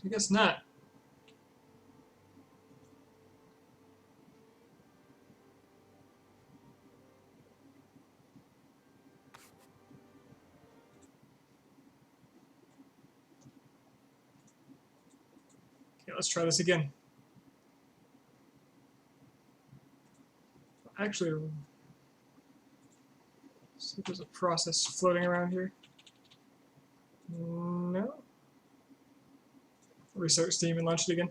I guess not. Okay, let's try this again. Actually, see if there's a process floating around here. No. Restart Steam and launch it again.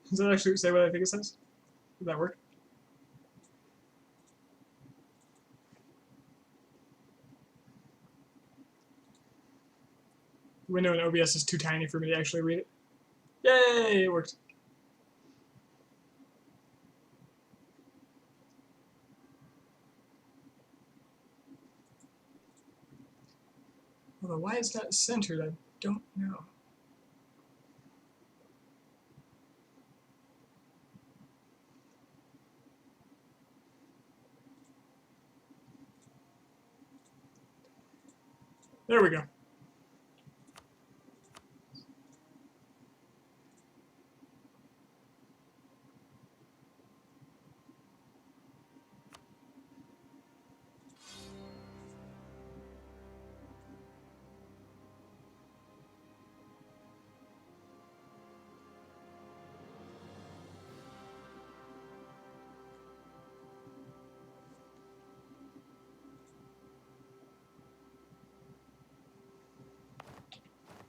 Does that actually say what I think it says? Did that work? The window in OBS is too tiny for me to actually read it. Yay, it worked. Although why it's not centered, I don't know. There we go.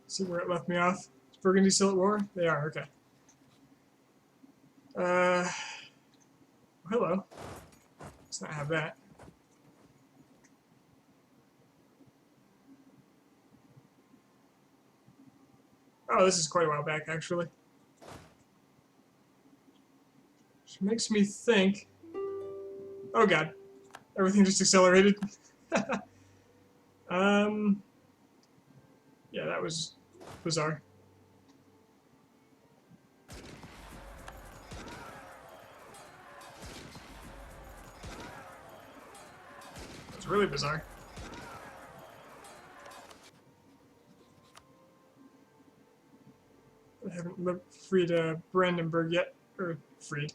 See where it left me off. Is Burgundy still at war? They are, okay. Hello. Let's not have that. Oh, this is quite a while back, actually. Which makes me think... Oh god. Everything just accelerated. Yeah, that was bizarre. It's really bizarre. I haven't freed Brandenburg yet, or freed.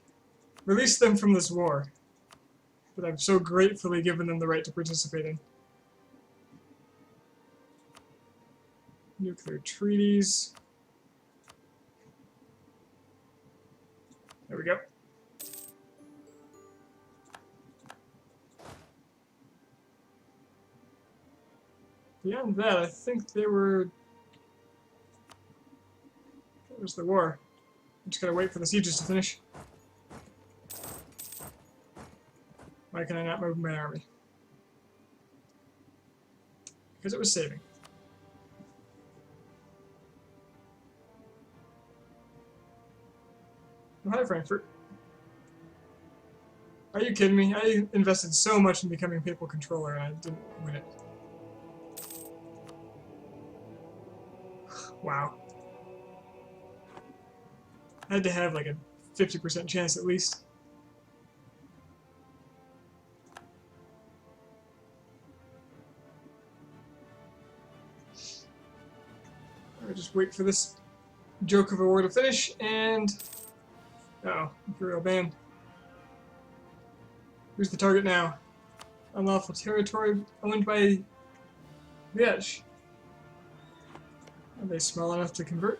Released them from this war that I've so gratefully given them the right to participate in. Nuclear treaties. There we go. Beyond that, I think they were... That was the war. I'm just gotta wait for the sieges to finish. Why can I not move my army? Because it was saving. Oh, hi, Frankfurt. Are you kidding me? I invested so much in becoming papal controller and I didn't win it. Wow. I had to have like a 50% chance at least. I'll just wait for this joke of a war to finish and... Uh-oh, Imperial Band. Who's the target now? Unlawful territory owned by Viesh. Are they small enough to convert?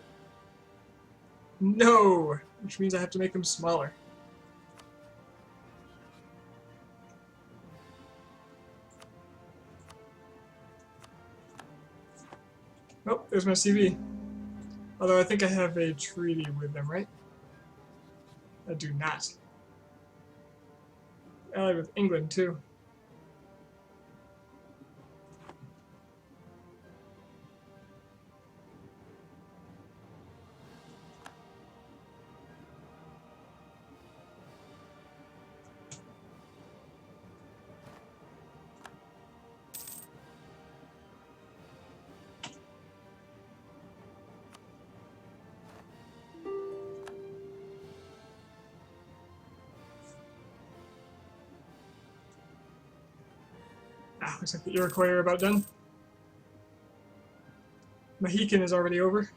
No! Which means I have to make them smaller. Oh, there's my CV. Although I think I have a treaty with them, right? I do not. Allied with England, too. Ah, looks like the Iroquois are about done. Mohican is already over.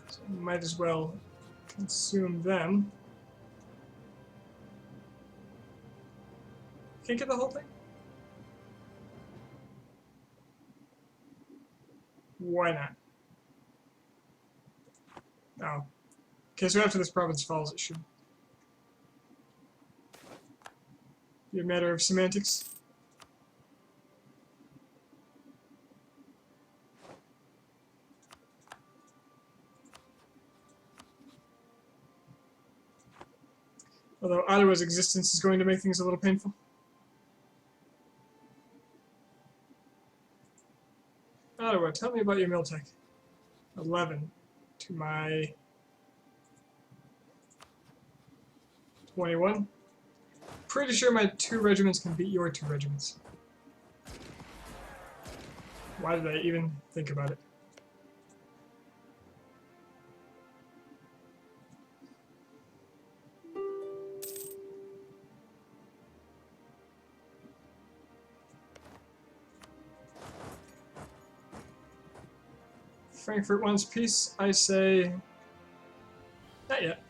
So might as well consume them. Can't get the whole thing? Why not? Oh. Okay, so after this province falls, it should be a matter of semantics. Although Ottawa's existence is going to make things a little painful. Ottawa, tell me about your mill tech. 11 to my 21. Pretty sure my 2 regiments can beat your 2 regiments. Why did I even think about it? Frankfurt wants peace. I say, not yet.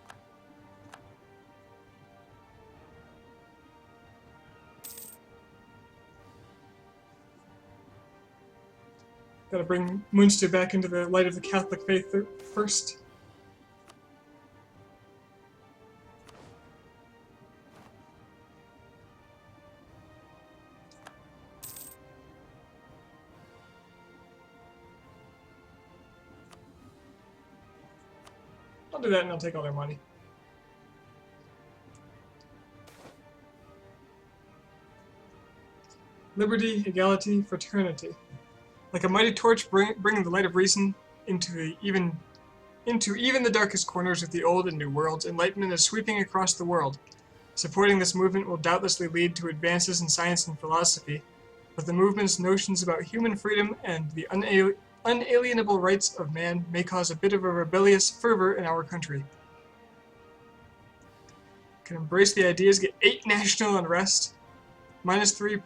Gotta bring Münster back into the light of the Catholic faith first. I'll do that and I'll take all their money. Liberty, equality, fraternity. Like a mighty torch bringing the light of reason into even the darkest corners of the old and new worlds, enlightenment is sweeping across the world. Supporting this movement will doubtlessly lead to advances in science and philosophy, but the movement's notions about human freedom and the unalienable rights of man may cause a bit of a rebellious fervor in our country. Can embrace the ideas, get 8 national unrest, minus 3%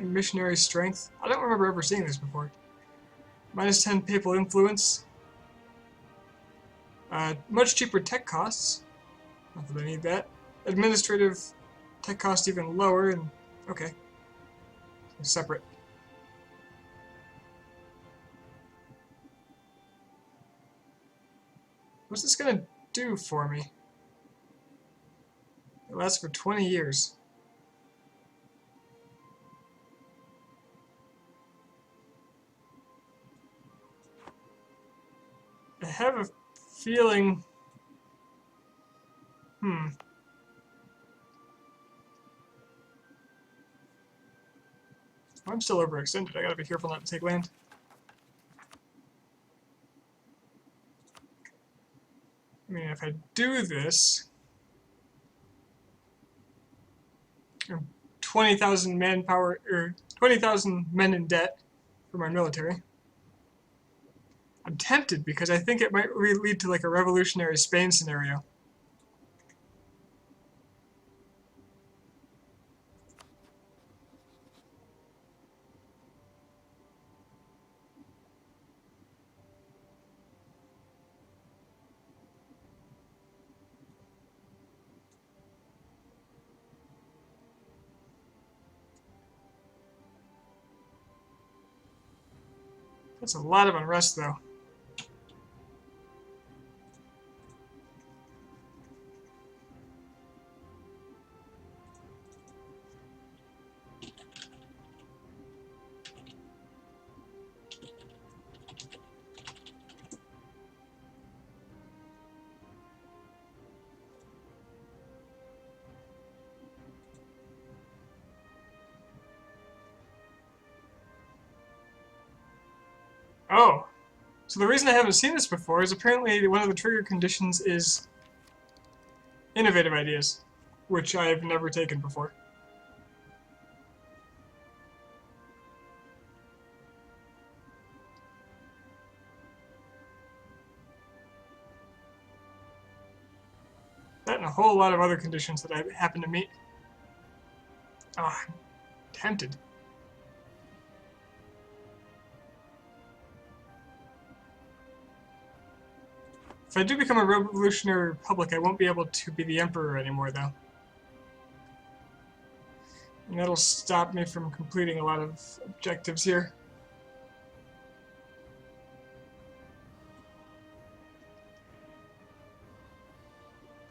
missionary strength. I don't remember ever seeing this before. Minus 10 papal influence. Much cheaper tech costs. Not that I need that. Administrative tech cost even lower, and okay. Separate. What's this gonna do for me? It lasts for 20 years. I have a feeling... I'm still overextended. I gotta be careful not to take land. I mean, if I do this... 20,000 manpower, or 20,000 men in debt for my military. I'm tempted because I think it might lead to like a revolutionary Spain scenario. That's a lot of unrest, though. Oh, so the reason I haven't seen this before is apparently one of the trigger conditions is innovative ideas, which I have never taken before. That and a whole lot of other conditions that I happen to meet. Oh, I'm tempted. If I do become a revolutionary republic, I won't be able to be the emperor anymore, though. And that'll stop me from completing a lot of objectives here.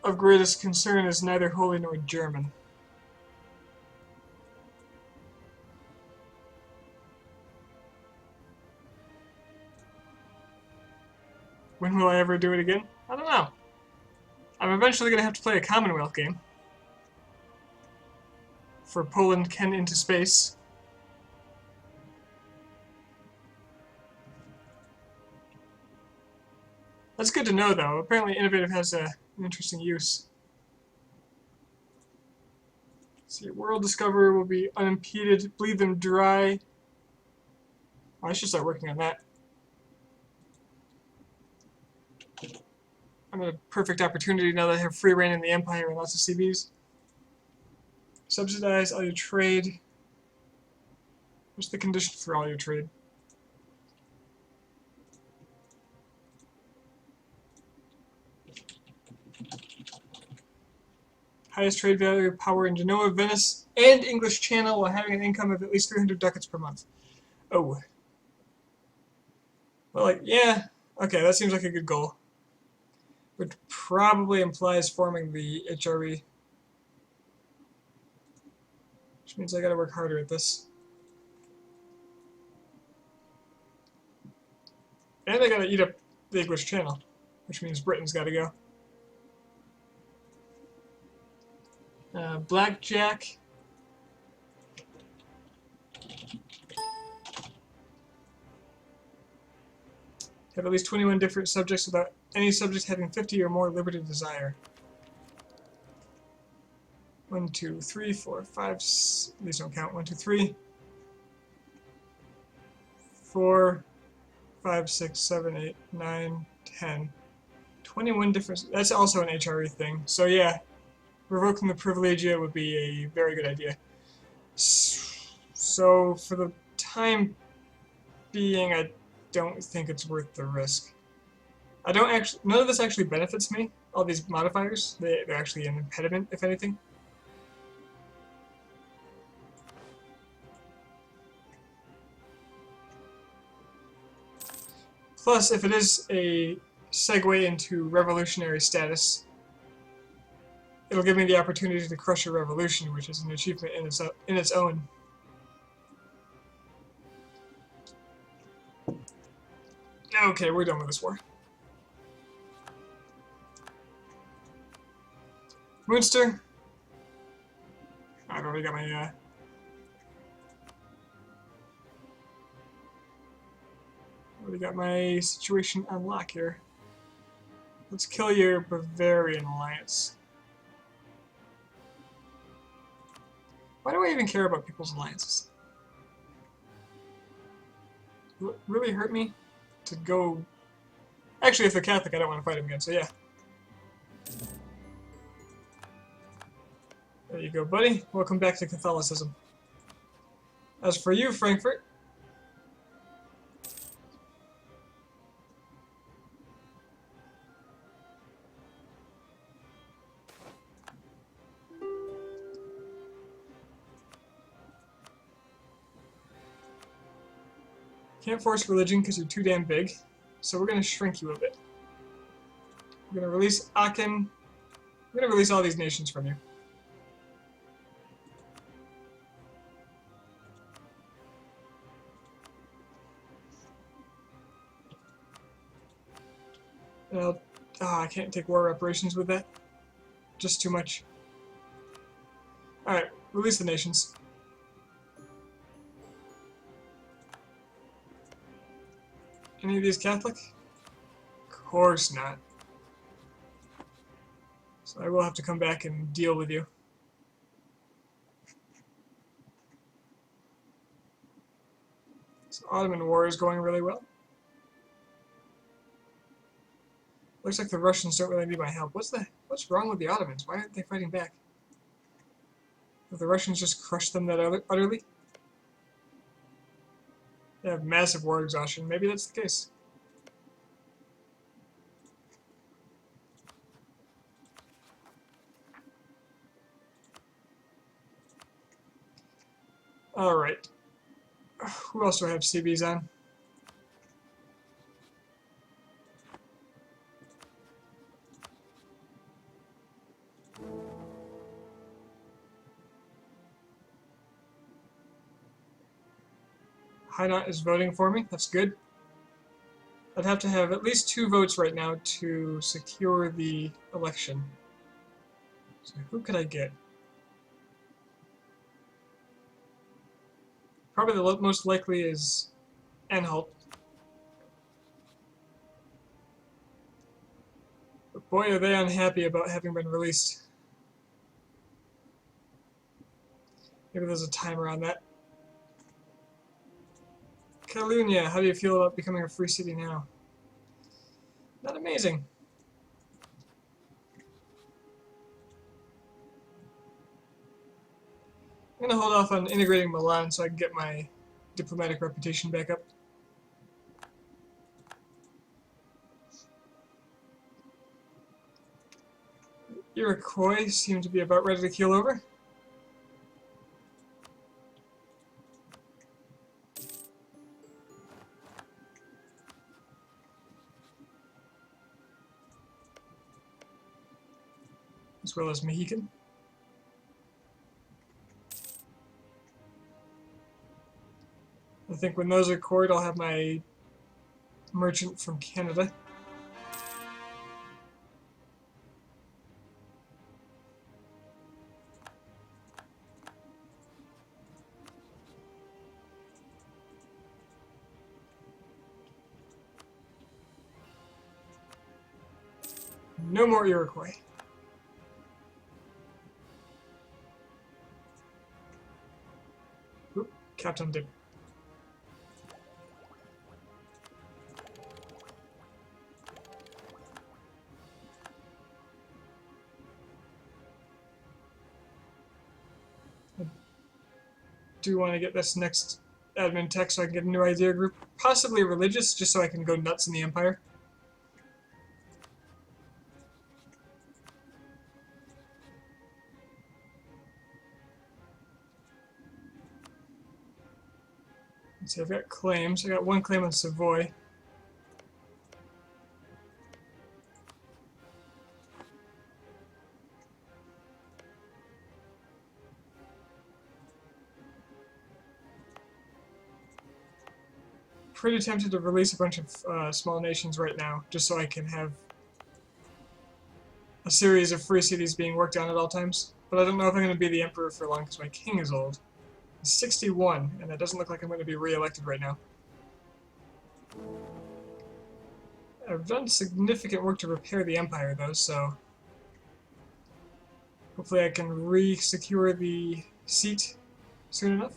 Of greatest concern is neither holy nor German. When will I ever do it again? I don't know. I'm eventually going to have to play a Commonwealth game. For Poland can into space. That's good to know, though. Apparently innovative has an interesting use. Let's see, world discoverer will be unimpeded. Bleed them dry. Oh, I should start working on that. I'm at a perfect opportunity now that I have free reign in the Empire and lots of CBs. Subsidize all your trade. What's the condition for all your trade? Highest trade value power in Genoa, Venice, and English Channel while having an income of at least 300 ducats per month. Oh. Well, like, yeah. Okay, that seems like a good goal. Which probably implies forming the HRE. Which means I gotta work harder at this. And I gotta eat up the English Channel. Which means Britain's gotta go. Blackjack. Have at least 21 different subjects without any subject having 50 or more liberty of desire. 1, 2, 3, 4, 5, these don't count. 1, 2, 3, 4, 5, 6, 7, 8, 9, 10. 21 different, that's also an HRE thing. So yeah, revoking the privilegia would be a very good idea. So for the time being, I don't think it's worth the risk. I don't actually, none of this actually benefits me, all these modifiers. They're actually an impediment, if anything. Plus, if it is a segue into revolutionary status, it'll give me the opportunity to crush a revolution, which is an achievement in its own. Okay, we're done with this war. Munster. I've already got my situation on lock here. Let's kill your Bavarian alliance. Why do I even care about people's alliances? Will it really hurt me to go... Actually, if they're Catholic, I don't want to fight them again, so yeah. There you go, buddy. Welcome back to Catholicism. As for you, Frankfurt... Can't force religion because you're too damn big, so we're going to shrink you a bit. We're going to release Aachen. We're going to release all these nations from you. And I can't take war reparations with that. Just too much. Alright, release the nations. Any of these Catholic? Of course not. So I will have to come back and deal with you. This Ottoman war is going really well. Looks like the Russians don't really need my help. What's wrong with the Ottomans? Why aren't they fighting back? Have the Russians just crushed them that utterly? They have massive war exhaustion. Maybe that's the case. Alright. Who else do I have CBs on? Hynot is voting for me. That's good. I'd have to have at least 2 votes right now to secure the election. So who could I get? Probably the most likely is Anhalt. But boy, are they unhappy about having been released. Maybe there's a timer on that. Catalunya, how do you feel about becoming a free city now? Not amazing. I'm gonna hold off on integrating Milan so I can get my diplomatic reputation back up. Iroquois seem to be about ready to keel over. As well as Mohican. I think when those are cored, I'll have my merchant from Canada. No more Iroquois. Oop, Captain did. I do want to get this next admin tech so I can get a new idea group. Possibly religious, just so I can go nuts in the Empire. Let's see, I've got claims. I got 1 claim on Savoy. Pretty tempted to release a bunch of small nations right now, just so I can have a series of free cities being worked on at all times. But I don't know if I'm going to be the emperor for long because my king is old. He's 61, and it doesn't look like I'm going to be re-elected right now. I've done significant work to repair the empire, though, so hopefully I can re-secure the seat soon enough.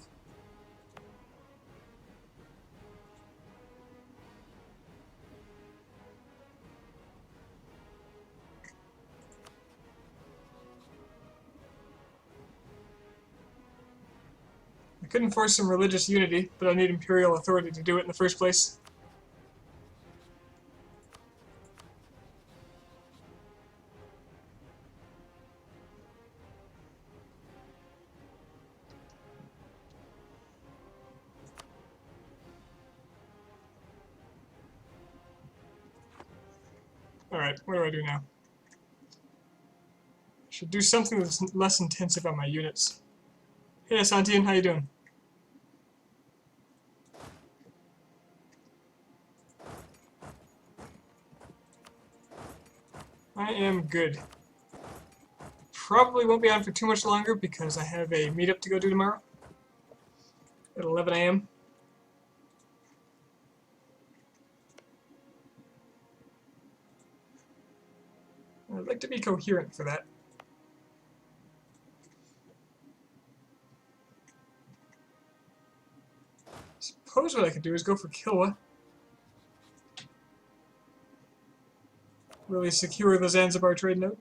I could enforce some religious unity, but I need imperial authority to do it in the first place. Alright, what do I do now? Should do something that's less intensive on my units. Hey, Santian, how you doing? I am good. Probably won't be on for too much longer because I have a meetup to go do tomorrow at 11 a.m. I'd like to be coherent for that. Suppose what I could do is go for Kilwa. Really secure the Zanzibar trade node.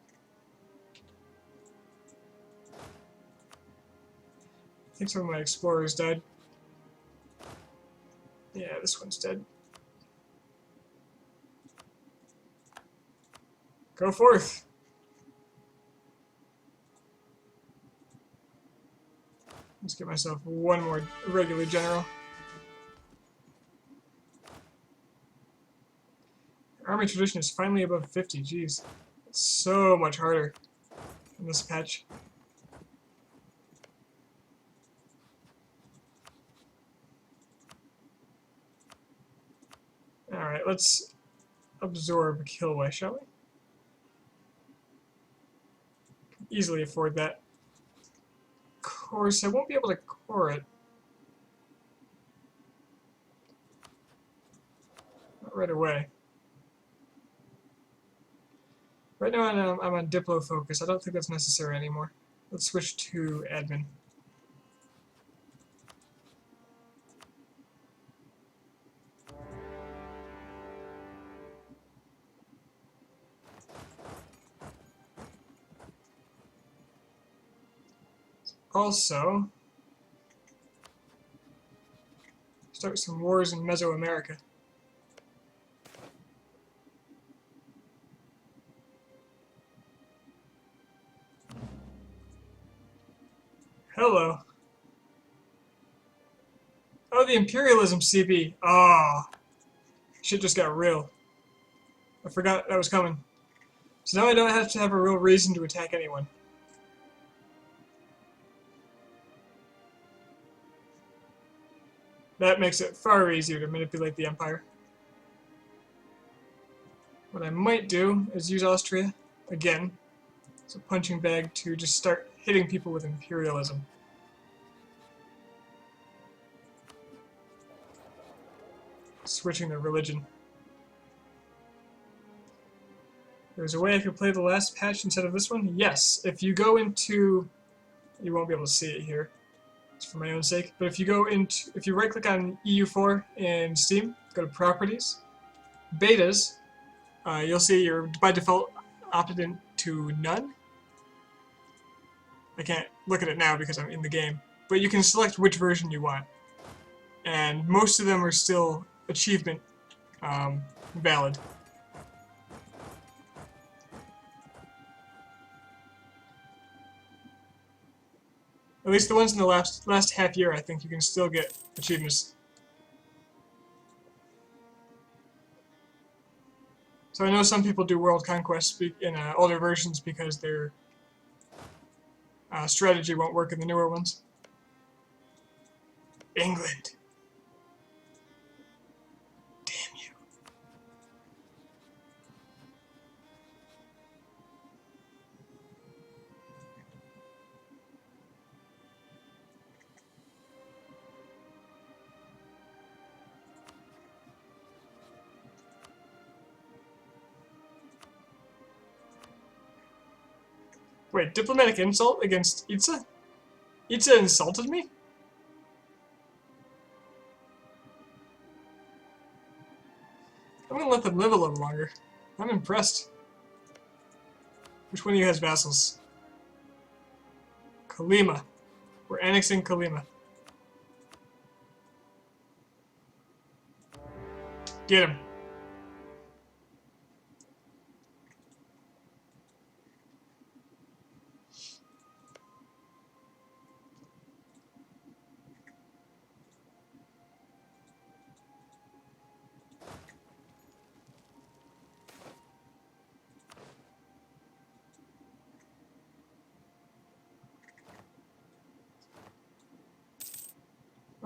I think some of my explorers died. Yeah, this one's dead. Go forth! Let's get myself one more regular general. Army tradition is finally above 50. Jeez. It's so much harder in this patch. Alright, let's absorb Kilway, shall we? Can easily afford that. Of course, I won't be able to core it. Not right away. Right now I'm on Diplo focus. I don't think that's necessary anymore. Let's switch to admin. Also, start some wars in Mesoamerica. Hello. Oh, the imperialism CB. Oh, shit just got real. I forgot that was coming. So now I don't have to have a real reason to attack anyone. That makes it far easier to manipulate the Empire. What I might do is use Austria, again, as a punching bag to just start hitting people with imperialism. Switching their religion. There's a way I could play the last patch instead of this one? Yes. If you go into... You won't be able to see it here. It's for my own sake. But if you go into... If you right-click on EU4 in Steam, go to Properties, Betas, you'll see you're by default opted into None. I can't look at it now because I'm in the game. But you can select which version you want. And most of them are still achievement valid. At least the ones in the last half year, I think you can still get achievements. So I know some people do World Conquest in older versions because their strategy won't work in the newer ones. England. Damn you. Wait, diplomatic insult against Itza? Itza insulted me? I'm gonna let them live a little longer. I'm impressed. Which one of you has vassals? Kolyma. We're annexing Kolyma. Get him.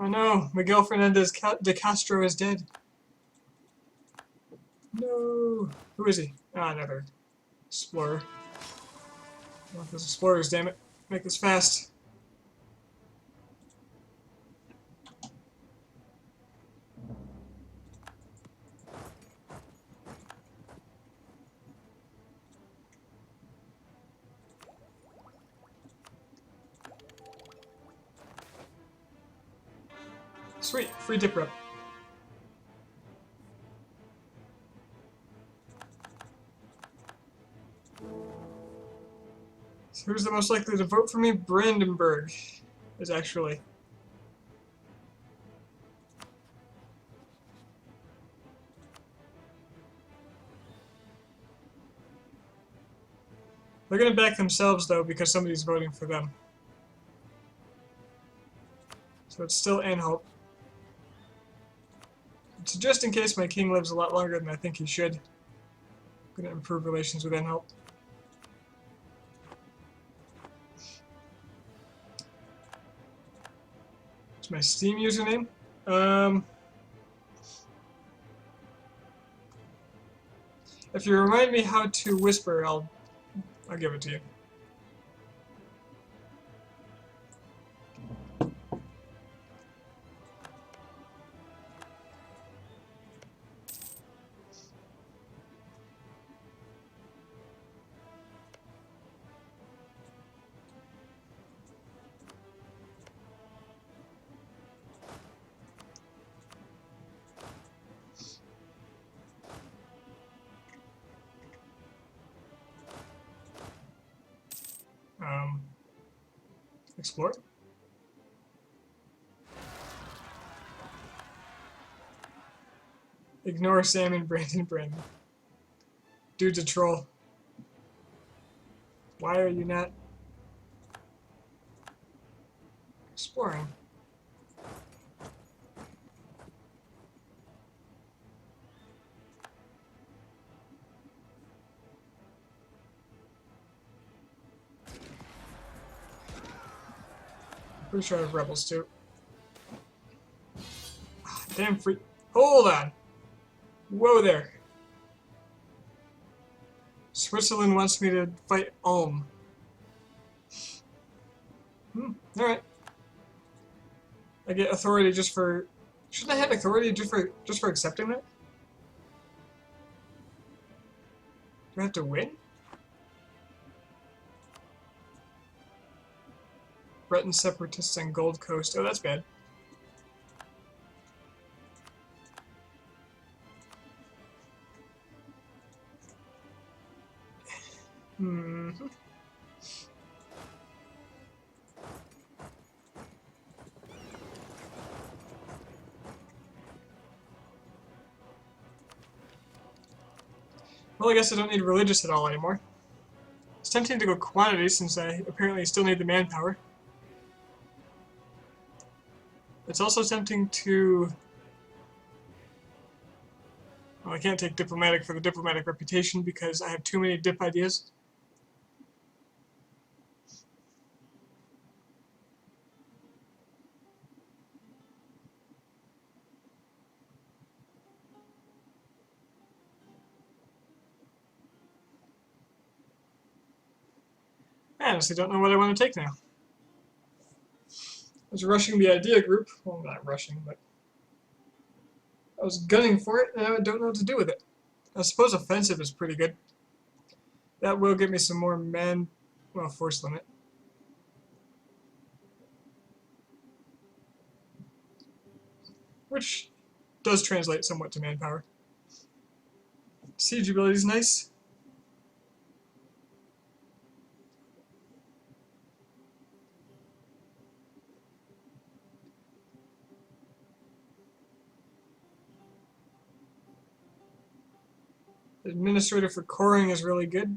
Oh no, Miguel Fernandez de Castro is dead. No. Who is he? Ah, another explorer. I want those explorers, damn it. Make this fast. Sweet, free dip rep. So who's the most likely to vote for me? Brandenburg is actually. They're gonna back themselves though because somebody's voting for them. So it's still Anhope. So just in case my king lives a lot longer than I think he should, I'm going to improve relations with Anhope. What's my Steam username? If you remind me how to whisper, I'll give it to you. Explore. Ignore Sam and Brandon. Dude's a troll. Why are you not exploring? Pretty sure I have rebels too. Damn free. Hold on. Whoa there. Switzerland wants me to fight Ulm. Alright. I get authority just for... Shouldn't I have authority just for accepting that? Do I have to win? Breton separatists on Gold Coast. Oh, that's bad. Well, I guess I don't need religious at all anymore. It's tempting to go quantity since I apparently still need the manpower. It's also tempting to... Well, I can't take diplomatic for the diplomatic reputation because I have too many dip ideas. I honestly don't know what I want to take now. I was rushing the idea group. Well, not rushing, but I was gunning for it, and I don't know what to do with it. I suppose offensive is pretty good. That will give me some more force limit. Which does translate somewhat to manpower. Siege ability is nice. Administrator for coring is really good.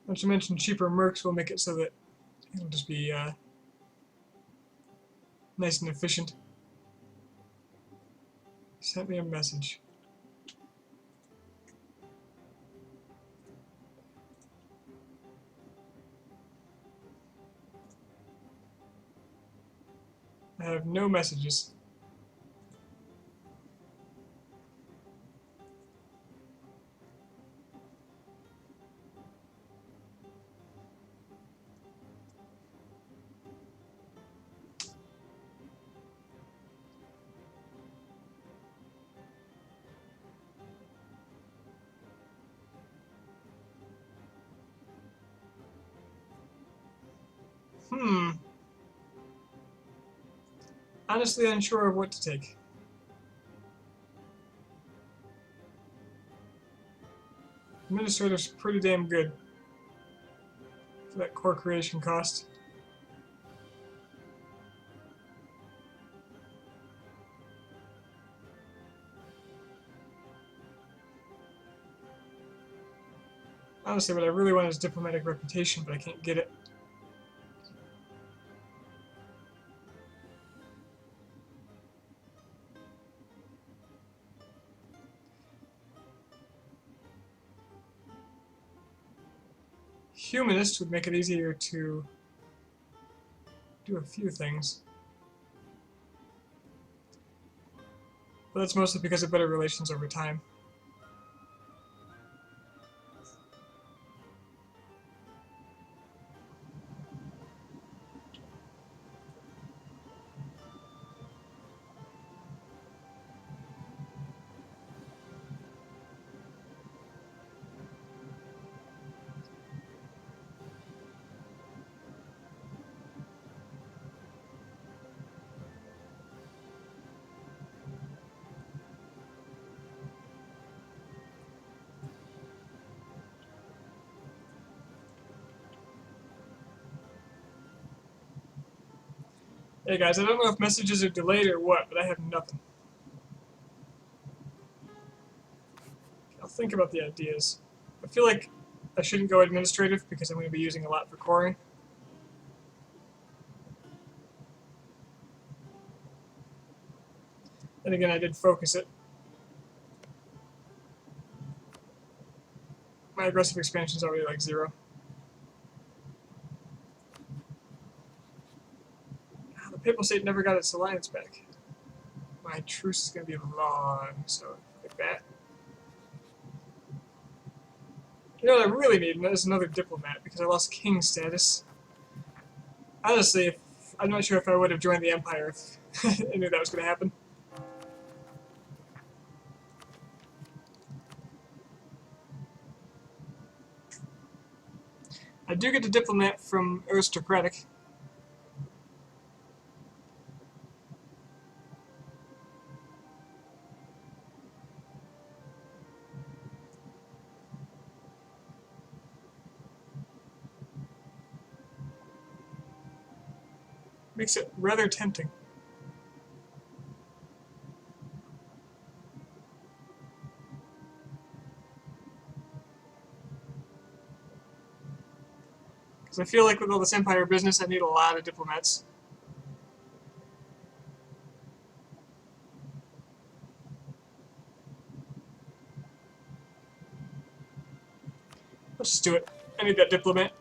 Not to mention cheaper mercs will make it so that it'll just be nice and efficient. Sent me a message. I have no messages. Honestly unsure of what to take. Administrator's pretty damn good for that core creation cost. Honestly, what I really want is diplomatic reputation, but I can't get it. Humanist would make it easier to do a few things. But that's mostly because of better relations over time. Hey guys, I don't know if messages are delayed or what, but I have nothing. I'll think about the ideas. I feel like I shouldn't go administrative because I'm going to be using a lot for coring. And again, I did focus it. My aggressive expansion is already like 0. The Papal State never got its alliance back. My truce is going to be long, so like that. You know what I really need is another diplomat because I lost king status. Honestly, I'm not sure if I would have joined the Empire if I knew that was going to happen. I do get a diplomat from aristocratic. Makes it rather tempting. Because I feel like with all this Empire business, I need a lot of diplomats. Let's just do it. I need that diplomat.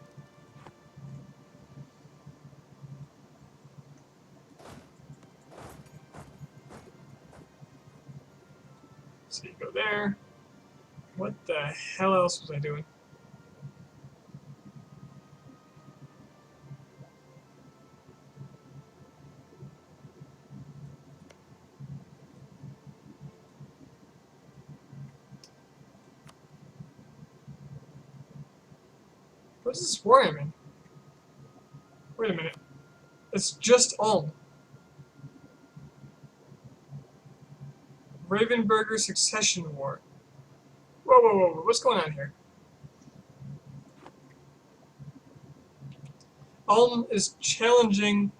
So you go there. What the hell else was I doing? What is this war I'm in? Wait a minute. It's just Ulm. Ravenberger Succession War. Whoa, whoa, whoa, what's going on here? Ulm is challenging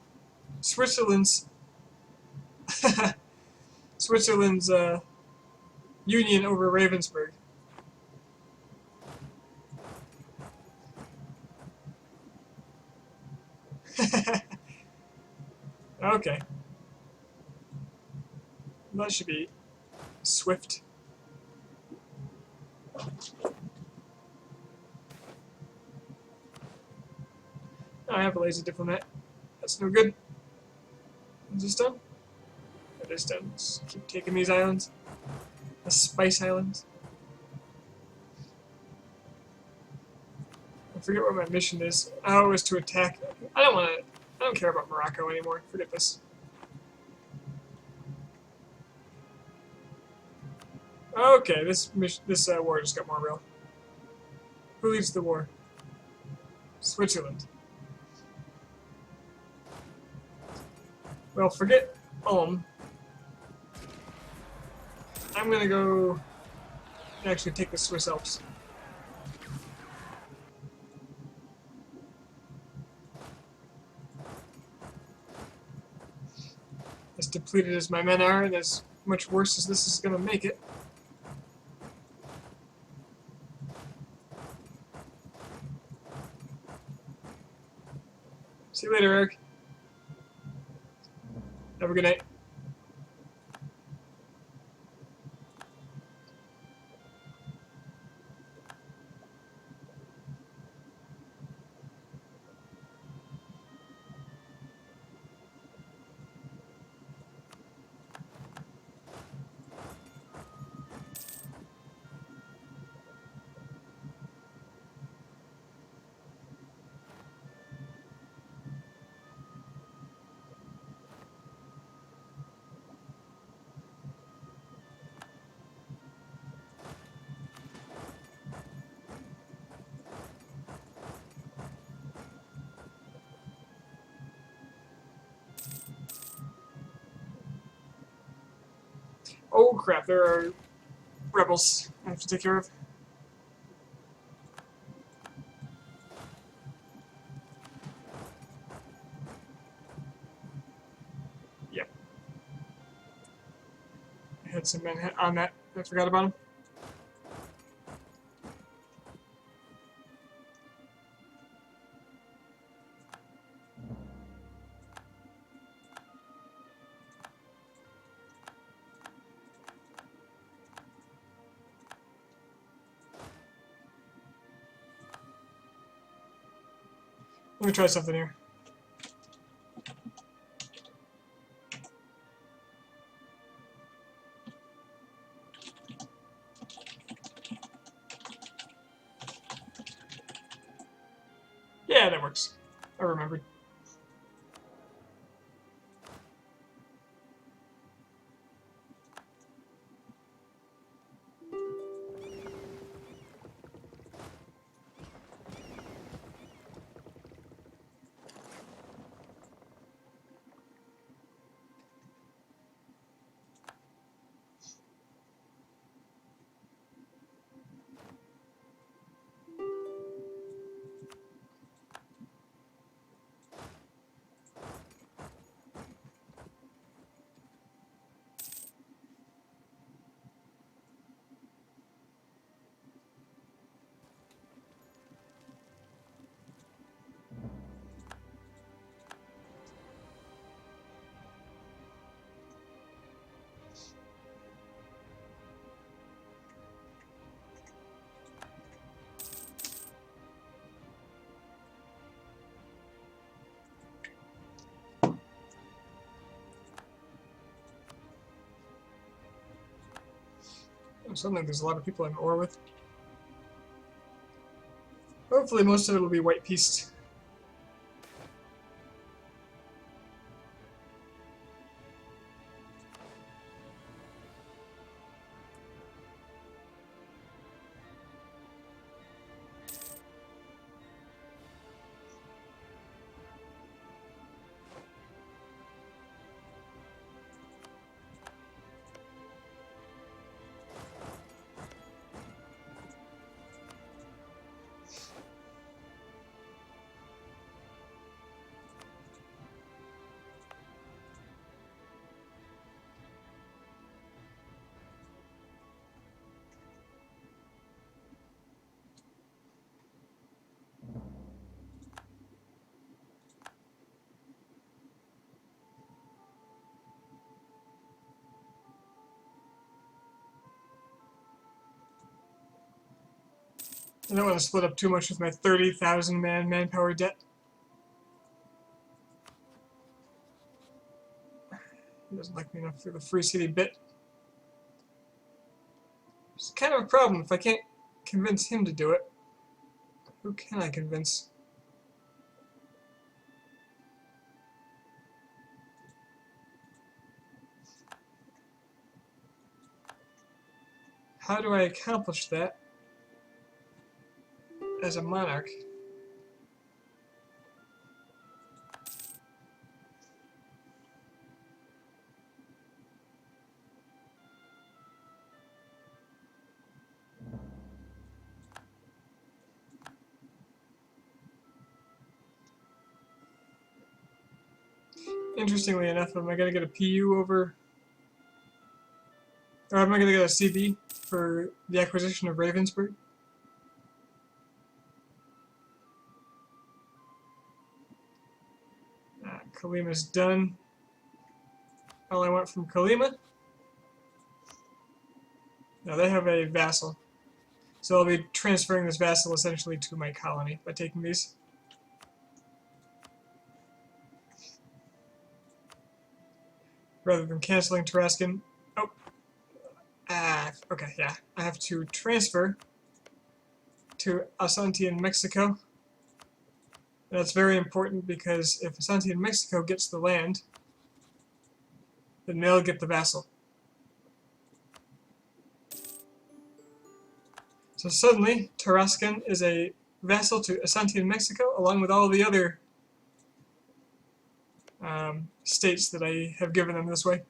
Switzerland's Switzerland's union over Ravensburg. Okay. That should be swift. I have a lazy diplomat. That's no good. Is this done? It is done. Let's keep taking these islands. The Spice Islands. I forget what my mission is. Oh, it was to attack. I don't care about Morocco anymore. Forget this. Okay, this war just got more real. Who leads the war? Switzerland. Well, forget Ulm. I'm gonna go actually take the Swiss Alps. As depleted as my men are, and as much worse as this is gonna make it. See you later, Eric. Have a good night. Oh crap, there are rebels I have to take care of. Yep. I had some men on that. I forgot about them. Let me try something here. Yeah, that works. I remembered. Suddenly there's a lot of people I'm at war with. Hopefully most of it will be white pieced. I don't want to split up too much with my 30,000 man manpower debt. He doesn't like me enough for the free city bit. It's kind of a problem if I can't convince him to do it. Who can I convince? How do I accomplish that as a monarch? Interestingly enough, am I going to get a PU over, or am I going to get a CB for the acquisition of Ravensburg? Kalima's done. All I want from Kalima. Now they have a vassal. So I'll be transferring this vassal essentially to my colony by taking these. Rather than canceling Tarascan. Oh. Okay, yeah. I have to transfer to Asante in Mexico. And that's very important because if Asante in Mexico gets the land, then they'll get the vassal. So suddenly, Tarascan is a vassal to Asante in Mexico, along with all the other states that I have given them this way.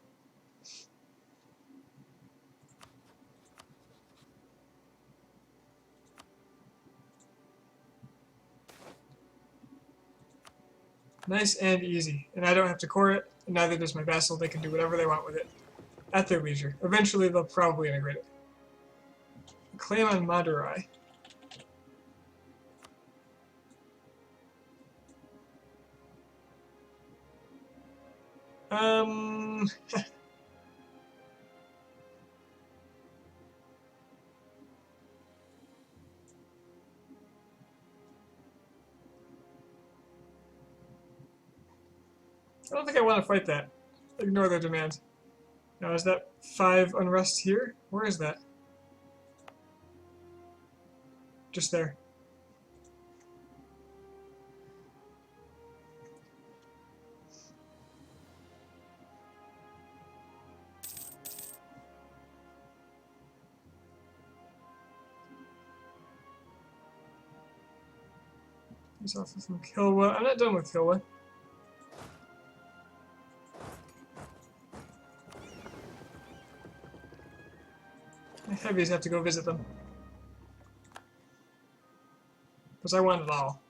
Nice and easy. And I don't have to core it, and neither does my vassal. They can do whatever they want with it at their leisure. Eventually, they'll probably integrate it. Claim on Madurai. I don't think I want to fight that. Ignore their demand. Now, is that 5 unrest here? Where is that? Just there. He's off from Kilwa. I'm not done with Kilwa. My heavies have to go visit them. Because I want it all.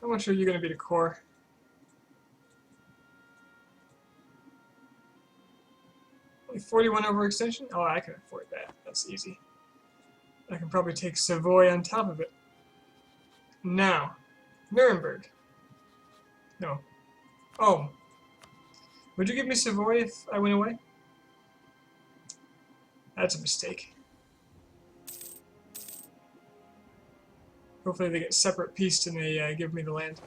How much are you going to be to core? Only 41 overextension? Oh, I can afford that. That's easy. I can probably take Savoy on top of it. Now, Nuremberg. No. Oh. Would you give me Savoy if I went away? That's a mistake. Hopefully they get separate pieced and they give me the land.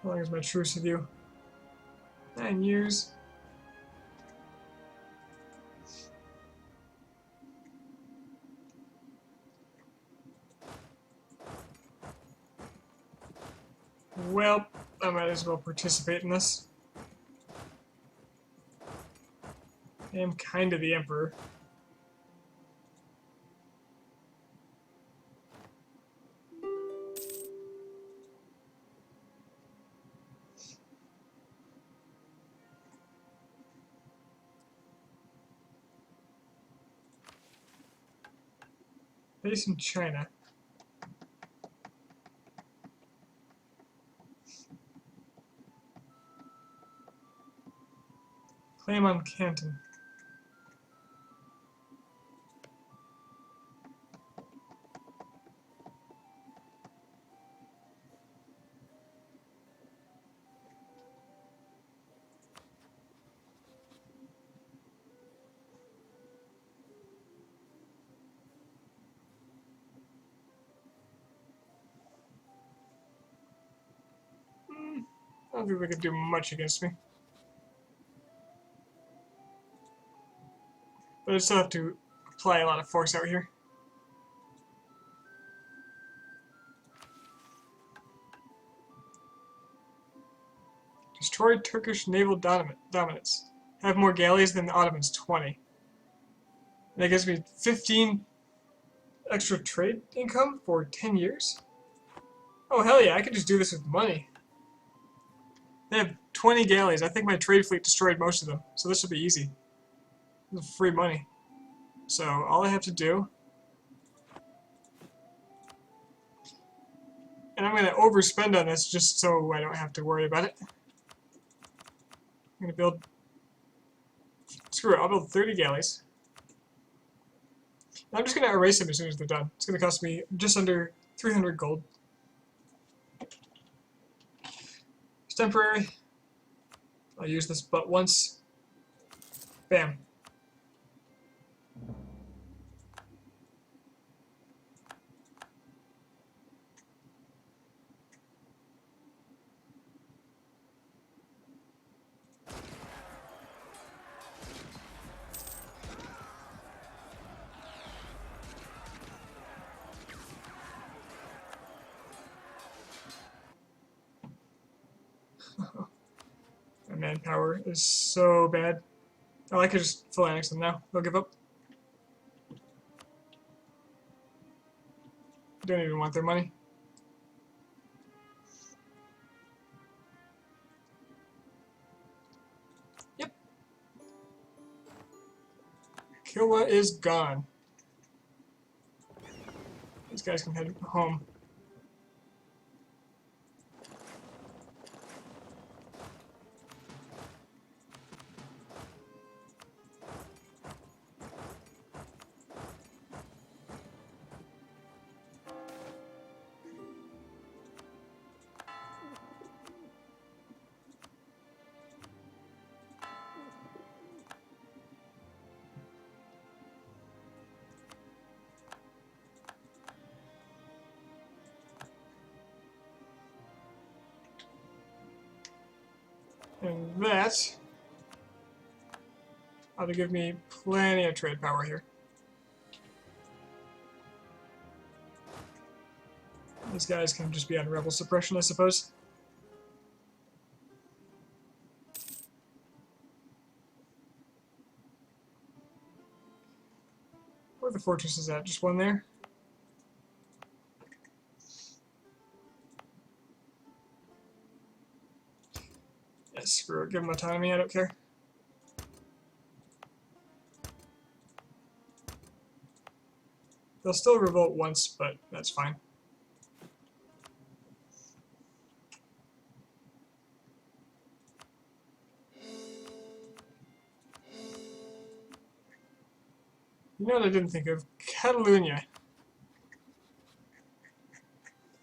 How long is my truce with you? 9 years. Well, I might as well participate in this. I am kind of the emperor. Based in China. Claim on Canton. I don't think they could do much against me. But I still have to apply a lot of force out here. Destroy Turkish naval dominance. Have more galleys than the Ottomans, 20. And that gives me 15 extra trade income for 10 years. Oh, hell yeah, I could just do this with money. They have 20 galleys. I think my trade fleet destroyed most of them, so this will be easy. This is free money. So all I have to do, and I'm going to overspend on this just so I don't have to worry about it. I'm going to build, screw it, I'll build 30 galleys. I'm just going to erase them as soon as they're done. It's going to cost me just under 300 gold. It's temporary. I'll use this but once. Bam. My manpower is so bad. Oh, I could just full annex them now. They'll give up. Don't even want their money. Yep. Killa is gone. These guys can head home. And that ought to give me plenty of trade power here. These guys can just be on rebel suppression, I suppose. Where are the fortresses at? Just one there? Yes, screw it. Give them autonomy, I don't care. They'll still revolt once, but that's fine. You know what I didn't think of? Catalonia.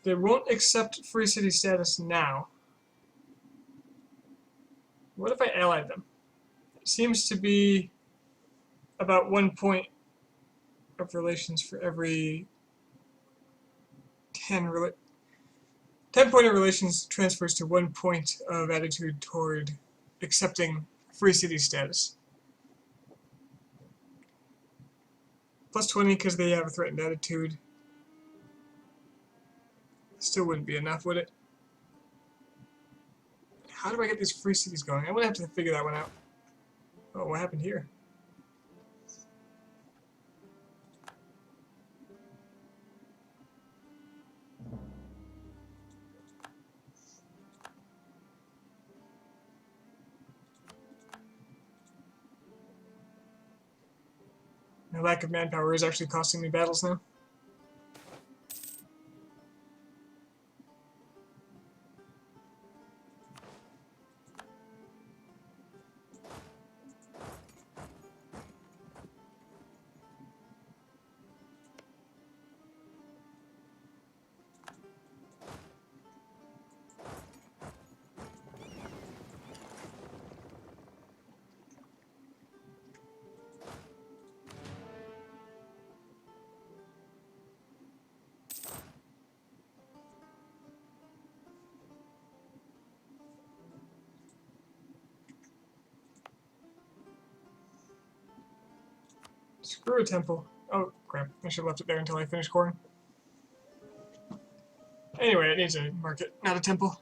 They won't accept free city status now. What if I allied them? It seems to be about 1 point of relations for every 10 point of relations transfers to 1 point of attitude toward accepting free city status. Plus 20 because they have a threatened attitude. Still wouldn't be enough, would it? How do I get these free cities going? I'm gonna have to figure that one out. Oh, what happened here? My lack of manpower is actually costing me battles now. Screw a temple. Oh, crap. I should have left it there until I finish corn. Anyway, it needs a market, not a temple.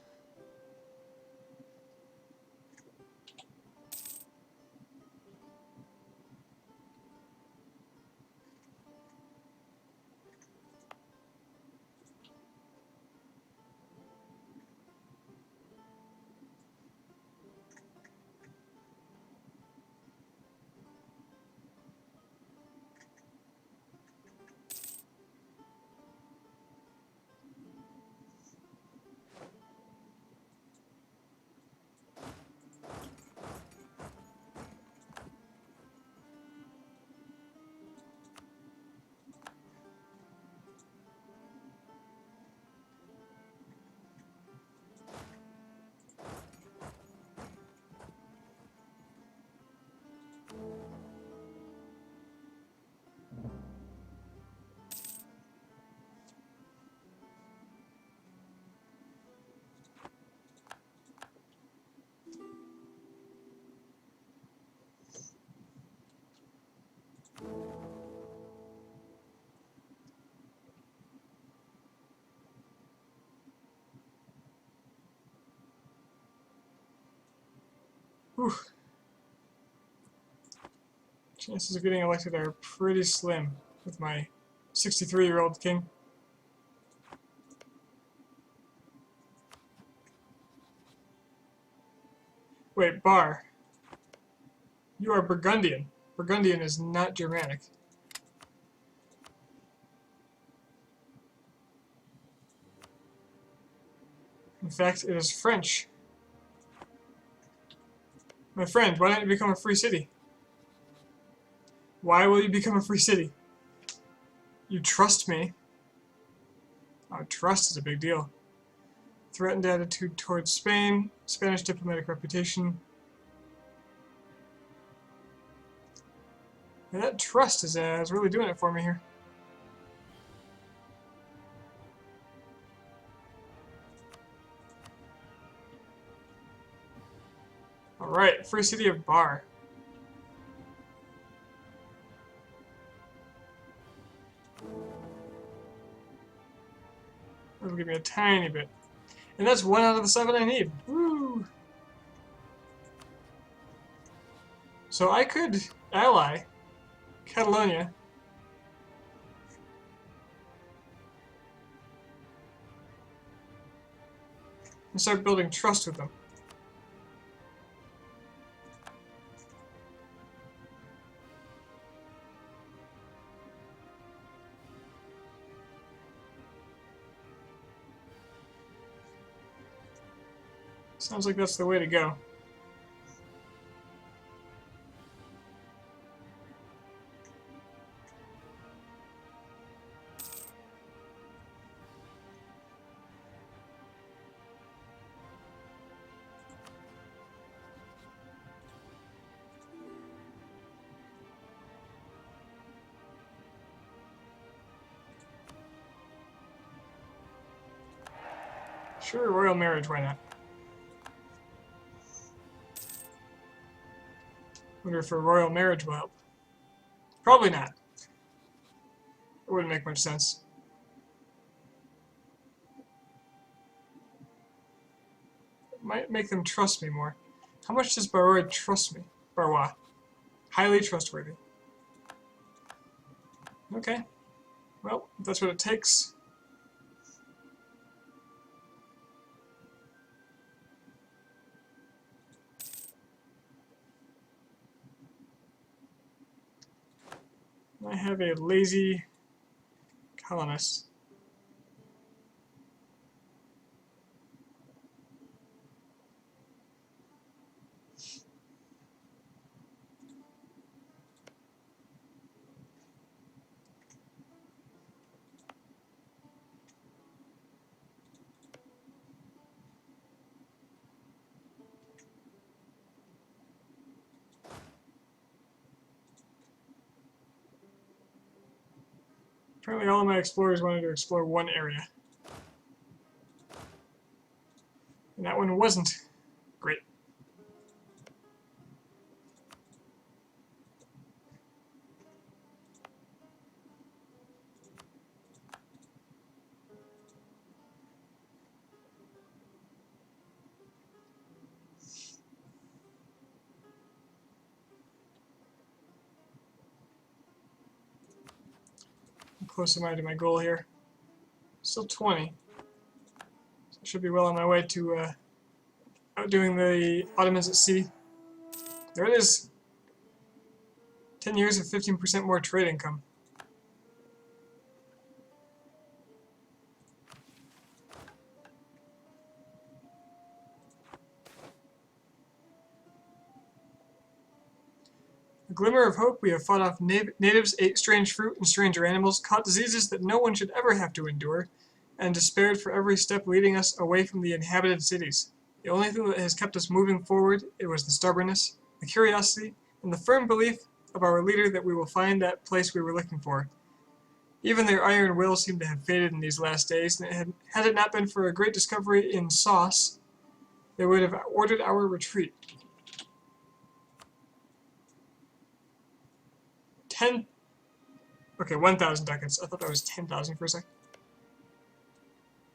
Whew. Chances of getting elected are pretty slim with my 63-year-old king. Wait, Bar. You are Burgundian. Burgundian is not Germanic. In fact, it is French. My friend, why don't you become a free city? Why will you become a free city? You trust me. Oh, trust is a big deal. Threatened attitude towards Spain. Spanish diplomatic reputation. Yeah, that trust is really doing it for me here. Alright, free city of Bar. That'll give me a tiny bit. And that's 1 out of the 7 I need. Woo! So I could ally Catalonia and start building trust with them. Sounds like that's the way to go. Sure, royal marriage, why not? Wonder if a royal marriage will help. Probably not. It wouldn't make much sense. It might make them trust me more. How much does Barrois trust me? Barrois. Highly trustworthy. Okay. Well, if that's what it takes. I have a lazy colonist. Apparently all of my explorers wanted to explore one area. And that one wasn't great. How close am I to my goal here? Still 20. So I should be well on my way to outdoing the Ottomans at sea. There it is. 10 years of 15% more trade income. A glimmer of hope, we have fought off natives, ate strange fruit and stranger animals, caught diseases that no one should ever have to endure, and despaired for every step leading us away from the inhabited cities. The only thing that has kept us moving forward, it was the stubbornness, the curiosity, and the firm belief of our leader that we will find that place we were looking for. Even their iron will seemed to have faded in these last days, and had it not been for a great discovery in sauce, they would have ordered our retreat. 1,000 ducats. I thought that was 10,000 for a sec.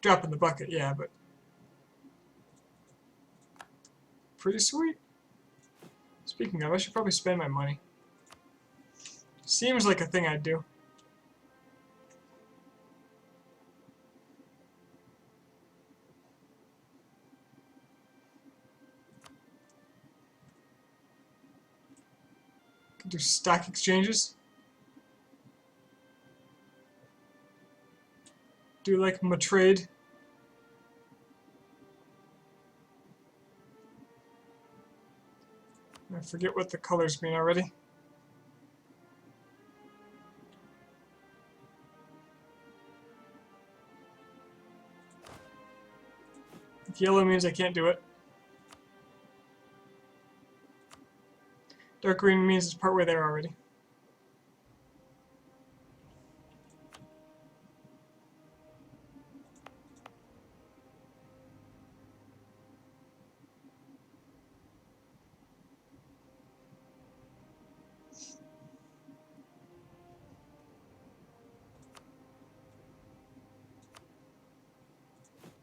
Drop in the bucket, yeah, but pretty sweet. Speaking of, I should probably spend my money. Seems like a thing I'd do. Could do stock exchanges. Do like my trade. I forget what the colors mean already. Yellow means I can't do it. Dark green means it's partway there already.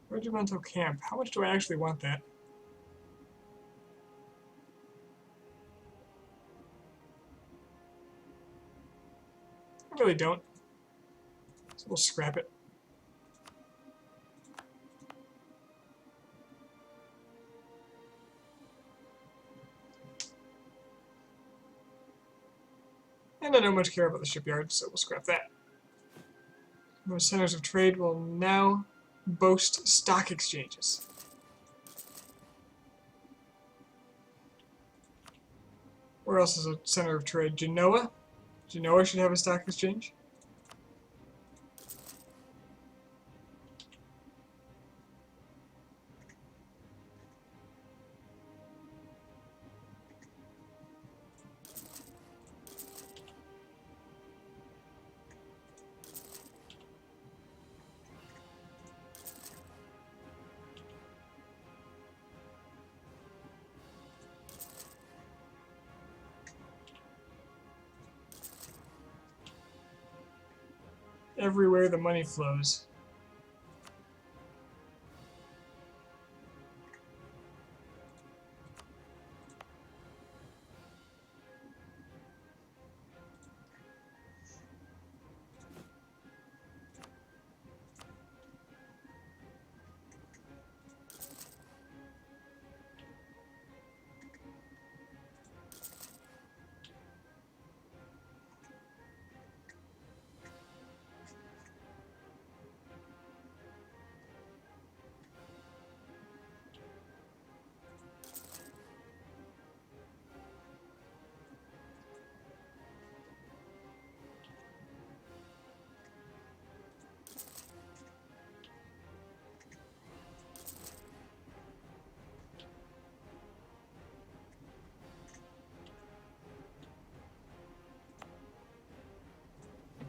Regimental camp. How much do I actually want that? I really don't. So we'll scrap it. And I don't much care about the shipyard, so we'll scrap that. Most centers of trade will now boast stock exchanges. Where else is a center of trade? Genoa? Genoa should have a stock exchange. Everywhere the money flows.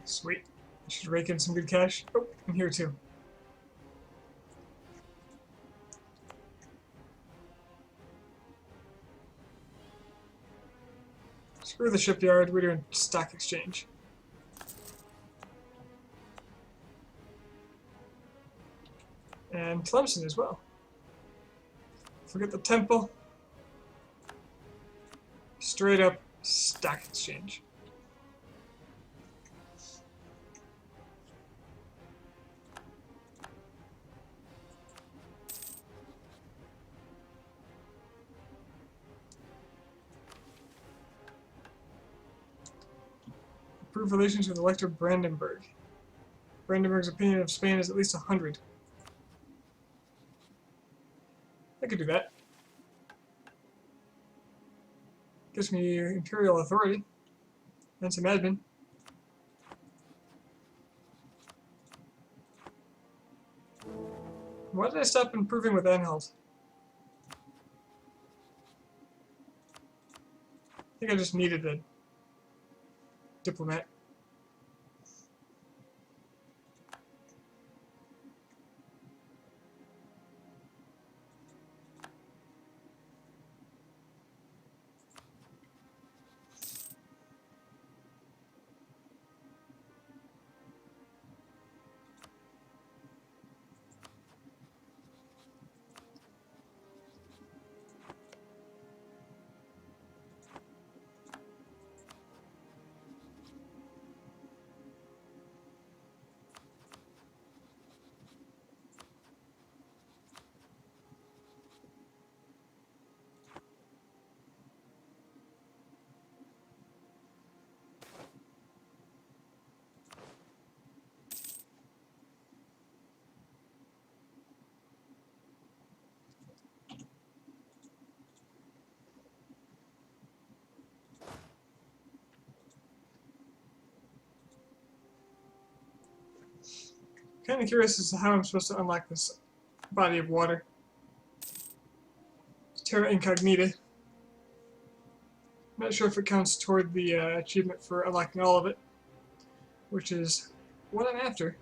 Sweet. I should rake in some good cash. Oh, and here too. Screw the shipyard, we're doing stock exchange. And Tlemcen as well. Forget the temple. Straight up stock exchange. Improve relations with Elector Brandenburg. Brandenburg's opinion of Spain is at least 100. I could do that. Gives me imperial authority and some admin. Why did I stop improving with Anhalt? I think I just needed the diplomat. Kind of curious as to how I'm supposed to unlock this body of water. Terra Incognita. Not sure if it counts toward the achievement for unlocking all of it, which is what I'm after.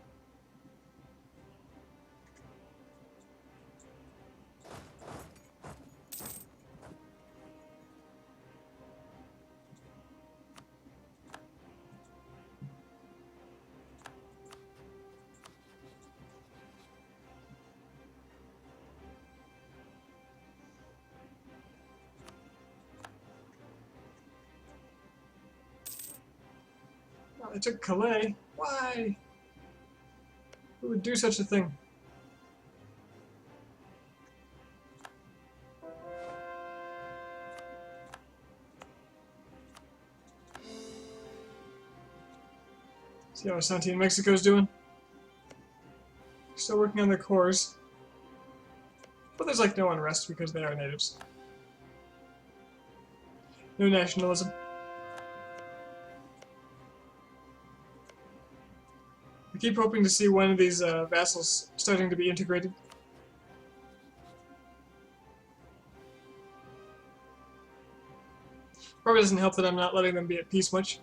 Oh, I took Calais. Why? Who would do such a thing? See how Asante in Mexico's doing? Still working on their cores. But there's like no unrest because they are natives. No nationalism. I keep hoping to see one of these vassals starting to be integrated. Probably doesn't help that I'm not letting them be at peace much.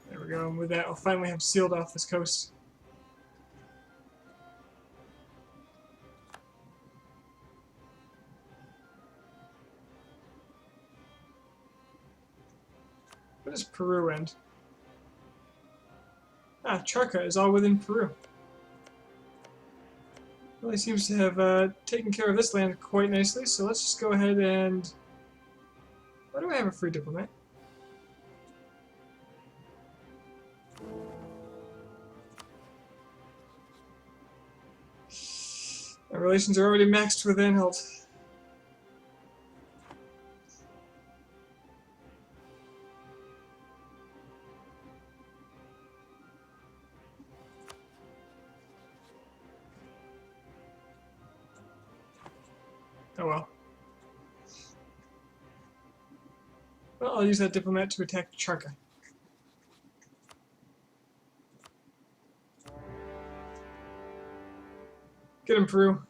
There we go, and with that I'll finally have sealed off this coast. Where does Peru end? Ah, Charca is all within Peru. Well, he seems to have taken care of this land quite nicely, so let's just go ahead and... Why do I have a free diplomat? Our relations are already maxed with Anhalt. Oh well. Well, I'll use that diplomat to attack Charca. Get him, Peru.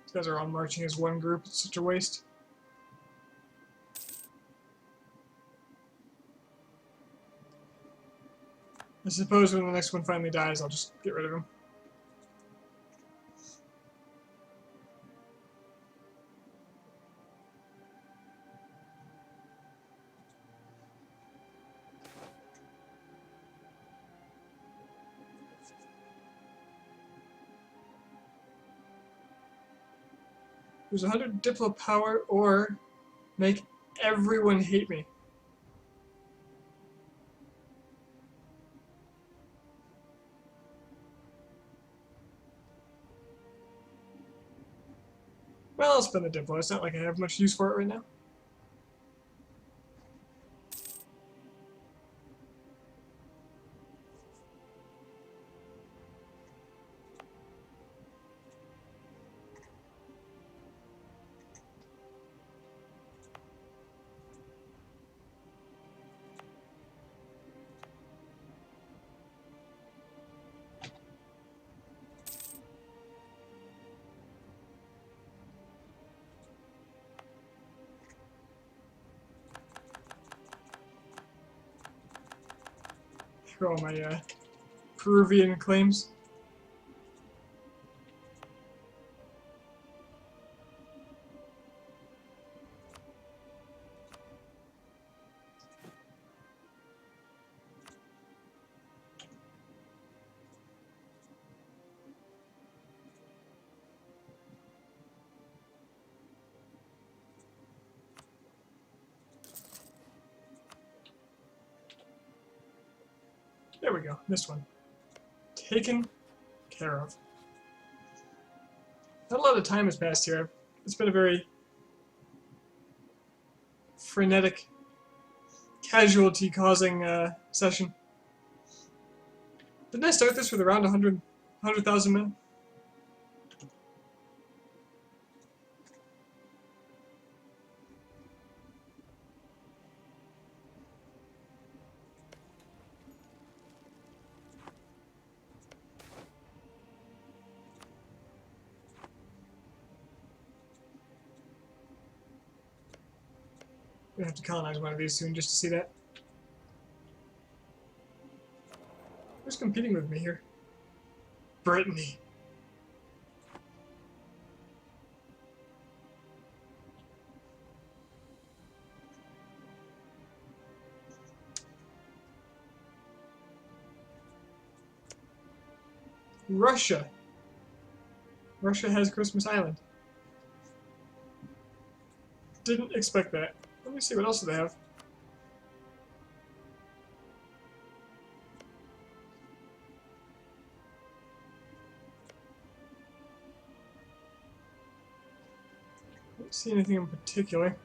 These guys are all marching as one group. It's such a waste. I suppose when the next one finally dies, I'll just get rid of him. Lose 100 Diplo power or make everyone hate me. Well, I'll spend the Diplo. It's not like I have much use for it right now. For all my Peruvian claims. There we go. Missed one. Taken care of. Not a lot of time has passed here. It's been a very frenetic, casualty-causing session. Didn't I start this with around 100,000 men? We're gonna have to colonize one of these soon just to see that. Who's competing with me here? Brittany. Russia. Russia has Christmas Island. Didn't expect that. Let me see, what else do they have? Don't see anything in particular.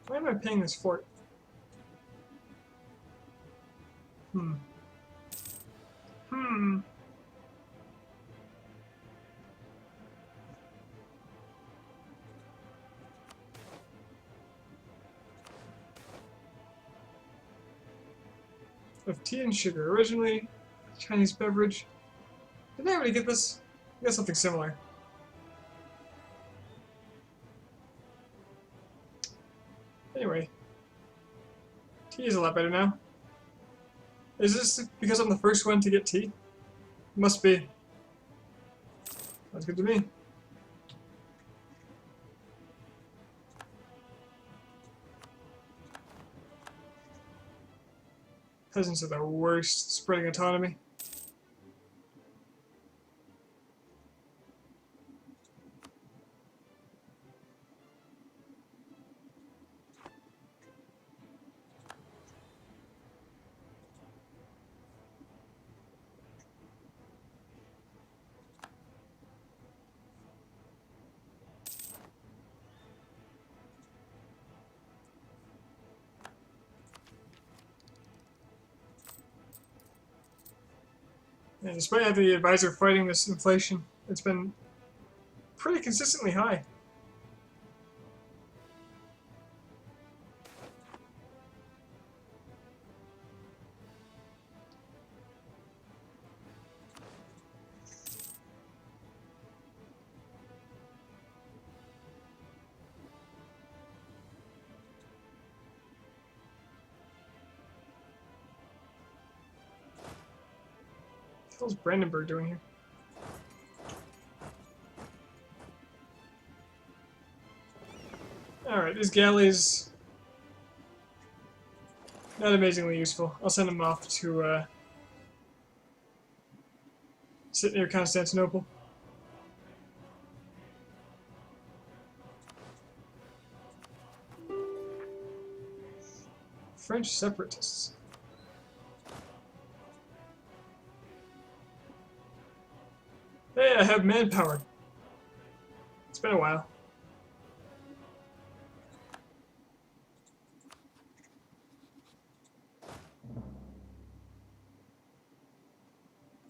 Why am I paying this fort? Hmm. Of tea and sugar. Originally, Chinese beverage. Did I already get this? I got something similar. Anyway. Tea is a lot better now. Is this because I'm the first one to get tea? Must be. Sounds good to me. Peasants are the worst, spreading autonomy. And despite having the advisor fighting this inflation, it's been pretty consistently high. What's Brandenburg doing here? Alright, these galleys... not amazingly useful. I'll send them off to sit near Constantinople. French separatists. Hey, I have manpower. It's been a while.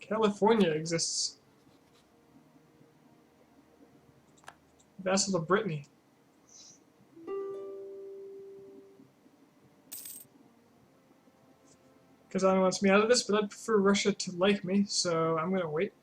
California exists. Vassal of Brittany. Kazan wants me out of this, but I'd prefer Russia to like me, so I'm gonna wait.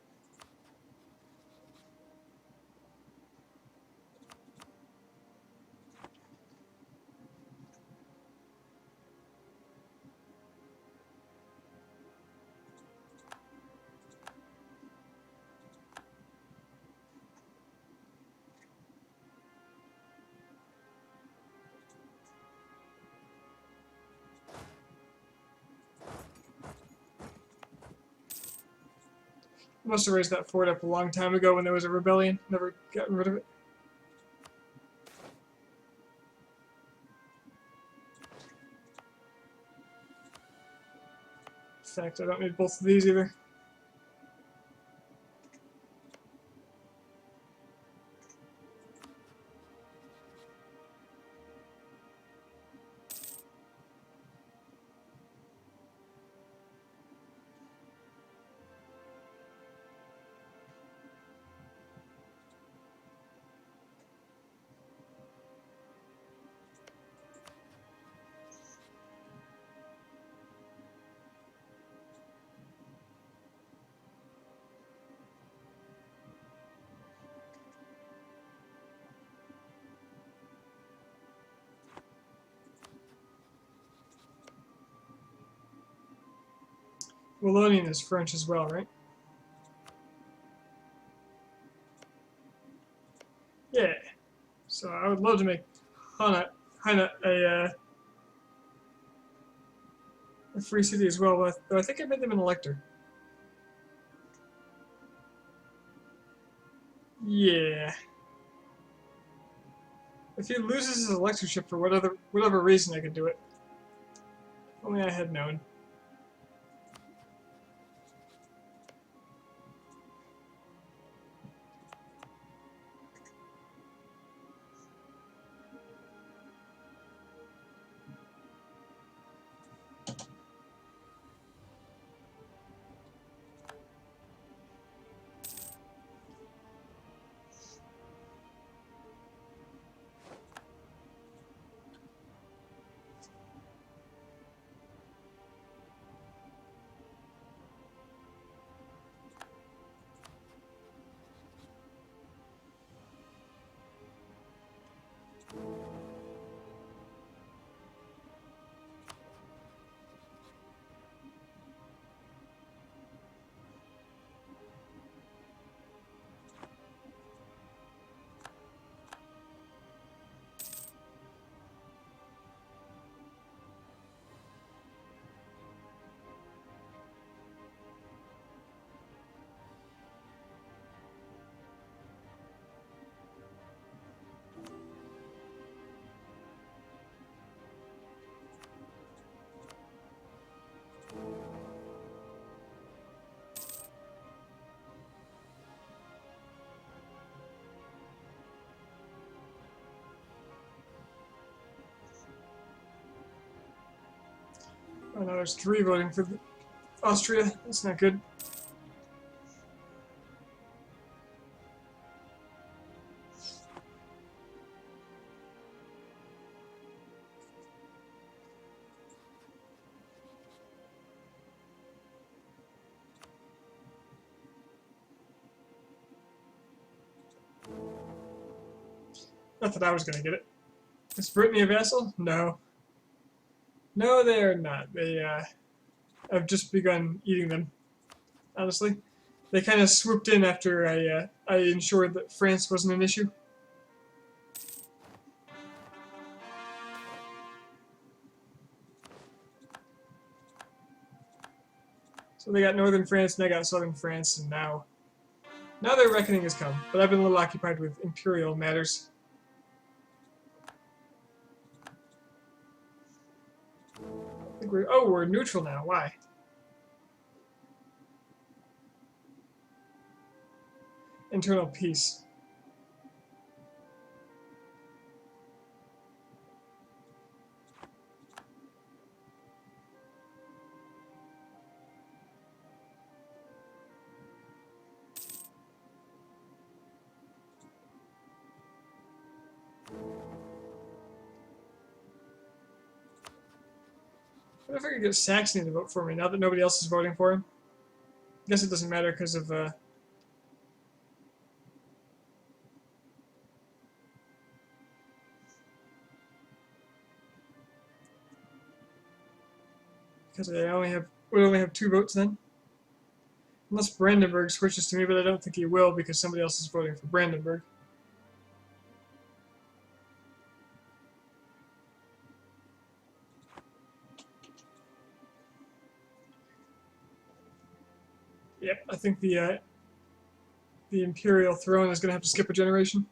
I must have raised that fort up a long time ago when there was a rebellion. Never gotten rid of it. In fact, I don't need both of these either. Wallonian is French as well, right? Yeah. So I would love to make Hainaut a free city as well, though I think I made them an elector. Yeah. If he loses his electorship for whatever reason, I could do it. If only I had known. Oh no, there's 3 voting for Austria. That's not good. Not that I was going to get it. Is Brittany a vassal? No. No, they are not. They, I've just begun eating them. honestly. They kind of swooped in after I ensured that France wasn't an issue. So they got northern France and I got southern France, and now their reckoning has come. But I've been a little occupied with imperial matters. I think we're neutral now. Why? Internal peace. What if I could get Saxony to vote for me now that nobody else is voting for him? I guess it doesn't matter because of because I would only have 2 votes then. Unless Brandenburg switches to me, but I don't think he will because somebody else is voting for Brandenburg. Yep, I think the imperial throne is going to have to skip a generation.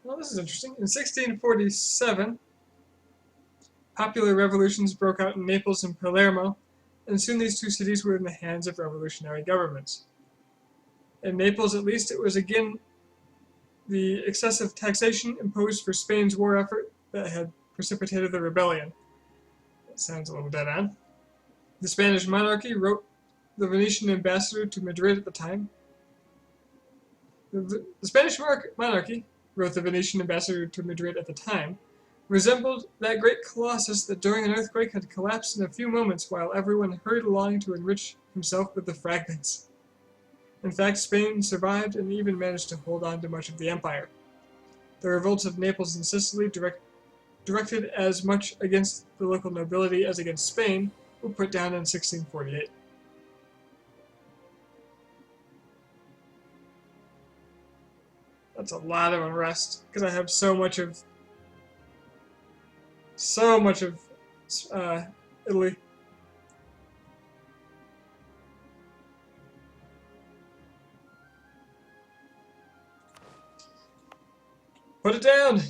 Well, this is interesting. In 1647, popular revolutions broke out in Naples and Palermo, and soon these 2 cities were in the hands of revolutionary governments. In Naples, at least, it was again the excessive taxation imposed for Spain's war effort that had precipitated the rebellion. That sounds a little dead on. The Spanish monarchy wrote the Venetian ambassador to Madrid at the time. The Spanish monarchy, wrote the Venetian ambassador to Madrid at the time, resembled that great colossus that during an earthquake had collapsed in a few moments while everyone hurried along to enrich himself with the fragments. In fact, Spain survived and even managed to hold on to much of the empire. The revolts of Naples and Sicily, directed as much against the local nobility as against Spain, were put down in 1648. That's a lot of unrest because I have so much of Italy. Put it down,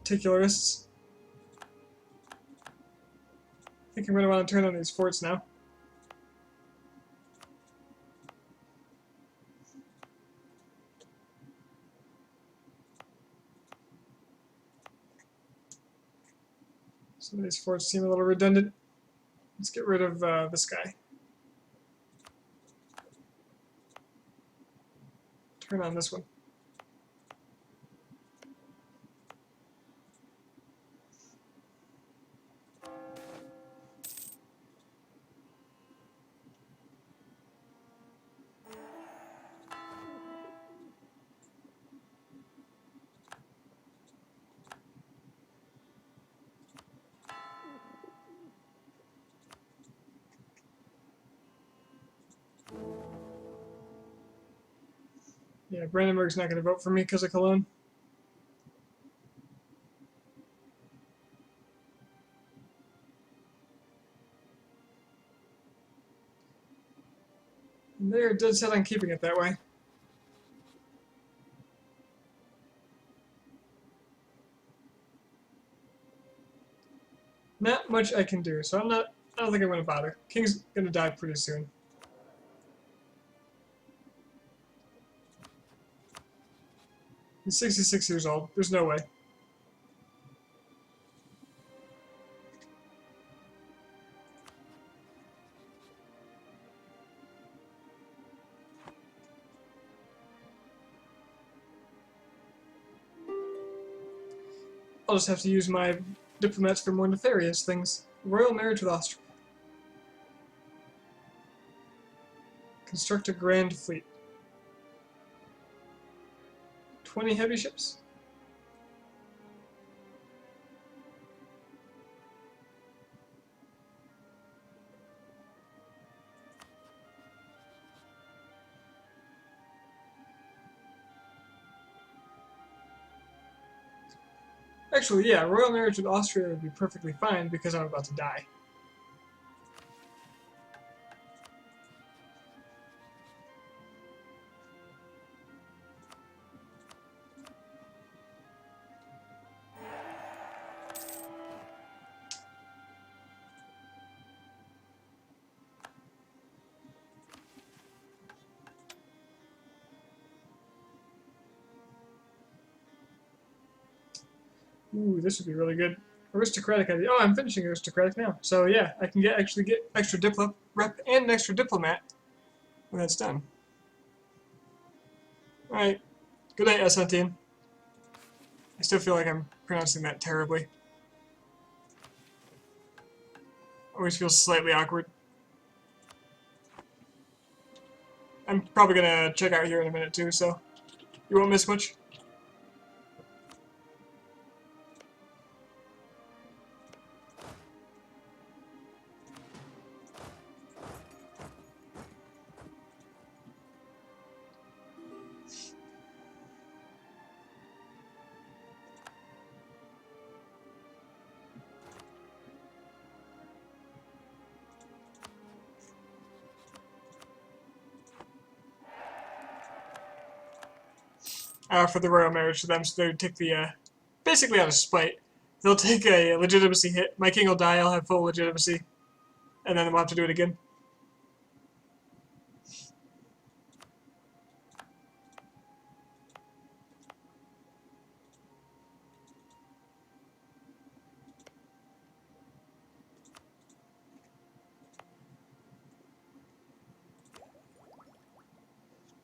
particularists. I think I'm going to want to turn on these forts now. Some of these forts seem a little redundant. Let's get rid of this guy. Turn on this one. Yeah, Brandenburg's not going to vote for me because of Cologne. And they're dead set on keeping it that way. Not much I can do, so I don't think I'm going to bother. King's going to die pretty soon. He's 66 years old. There's no way. I'll just have to use my diplomats for more nefarious things. Royal marriage with Austria. Construct a grand fleet. 20 heavy ships? Actually, yeah, royal marriage with Austria would be perfectly fine because I'm about to die. Ooh, this would be really good. Aristocratic idea. Oh, I'm finishing aristocratic now. So yeah, I can actually get extra diplo rep and an extra diplomat when that's done. Alright. Good night, S19. I still feel like I'm pronouncing that terribly. Always feels slightly awkward. I'm probably gonna check out here in a minute too, so you won't miss much. For the royal marriage to them, so they would take the, basically out of spite, they'll take a legitimacy hit. My king will die, I'll have full legitimacy, and then we'll have to do it again.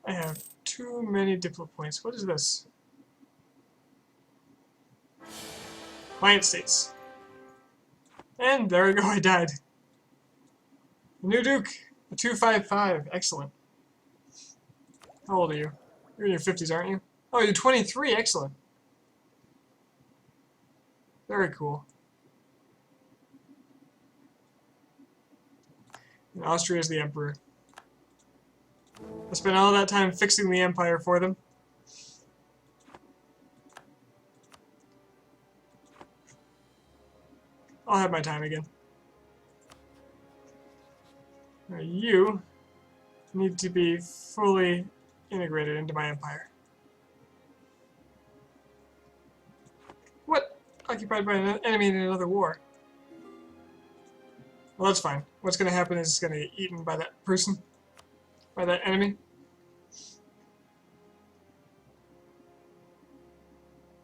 I have too many diplo points. What is this? Client states. And there we go, I died. The new Duke, a 255. Excellent. How old are you? You're in your 50s, aren't you? Oh, you're 23. Excellent. Very cool. And Austria is the emperor. I spent all that time fixing the empire for them. I'll have my time again. Now you need to be fully integrated into my empire. What? Occupied by an enemy in another war. Well, that's fine. What's going to happen is it's going to get eaten by that person. By that enemy.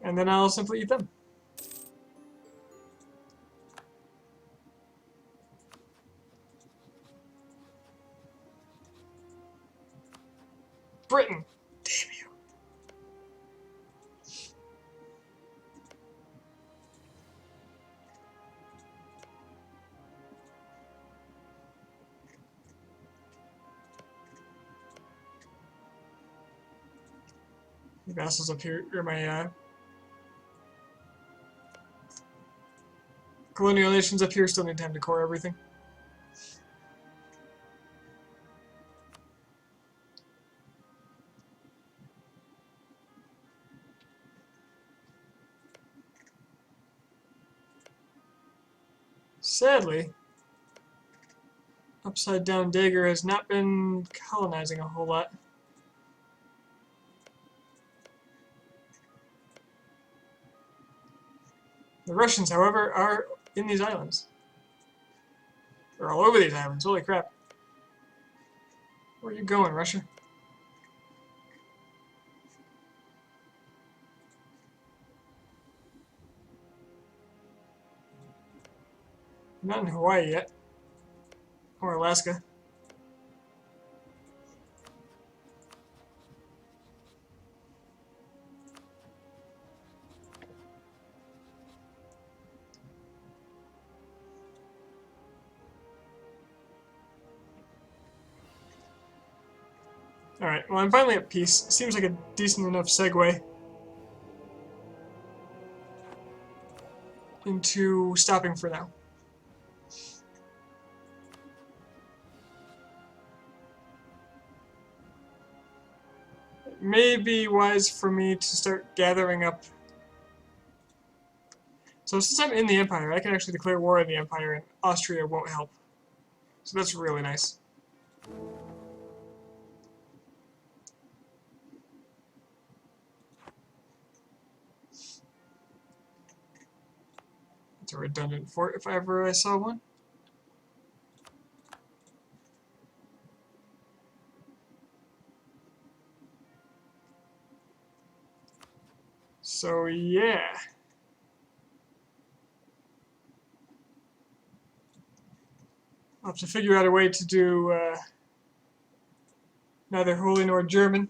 And then I'll simply eat them. Britain! Damn you. The vassals up here, or my colonial nations up here still need time to core everything. Sadly, Upside Down Dagger has not been colonizing a whole lot. The Russians, however, are in these islands. They're all over these islands, holy crap. Where are you going, Russia? I'm not in Hawaii yet. Or Alaska. Alright, well I'm finally at peace. Seems like a decent enough segue into stopping for now. It may be wise for me to start gathering up. So since I'm in the Empire, I can actually declare war on the Empire and Austria won't help. So that's really nice. It's a redundant fort if ever I saw one. So yeah. I'll have to figure out a way to do neither Holy nor German.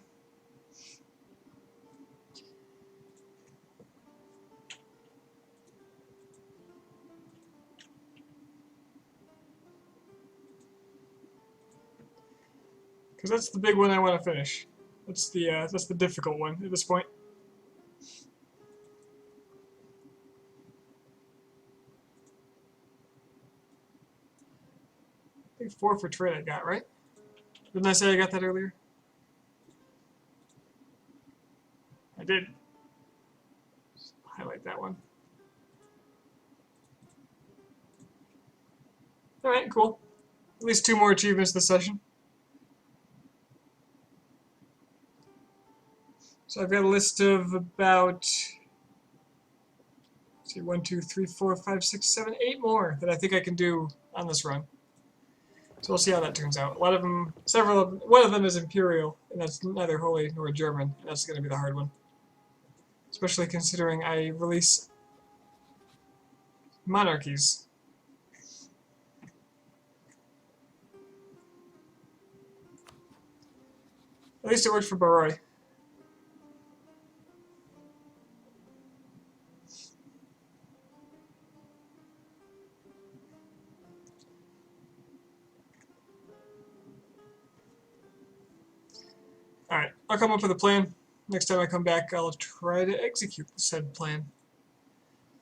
Because that's the big one I want to finish. That's the difficult one at this point. I think 4 for trade I got, right? Didn't I say I got that earlier? I did. Just highlight that one. Alright, cool. At least 2 more achievements this session. So I've got a list of about, let's see, 1, 2, 3, 4, 5, 6, 7, 8 more that I think I can do on this run. So we'll see how that turns out. A lot of them, one of them is Imperial, and that's neither Holy nor German, and that's going to be the hard one. Especially considering I release monarchies. At least it worked for Baroi. Alright, I'll come up with a plan. Next time I come back, I'll try to execute the said plan.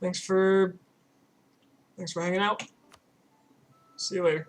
Thanks for hanging out. See you later.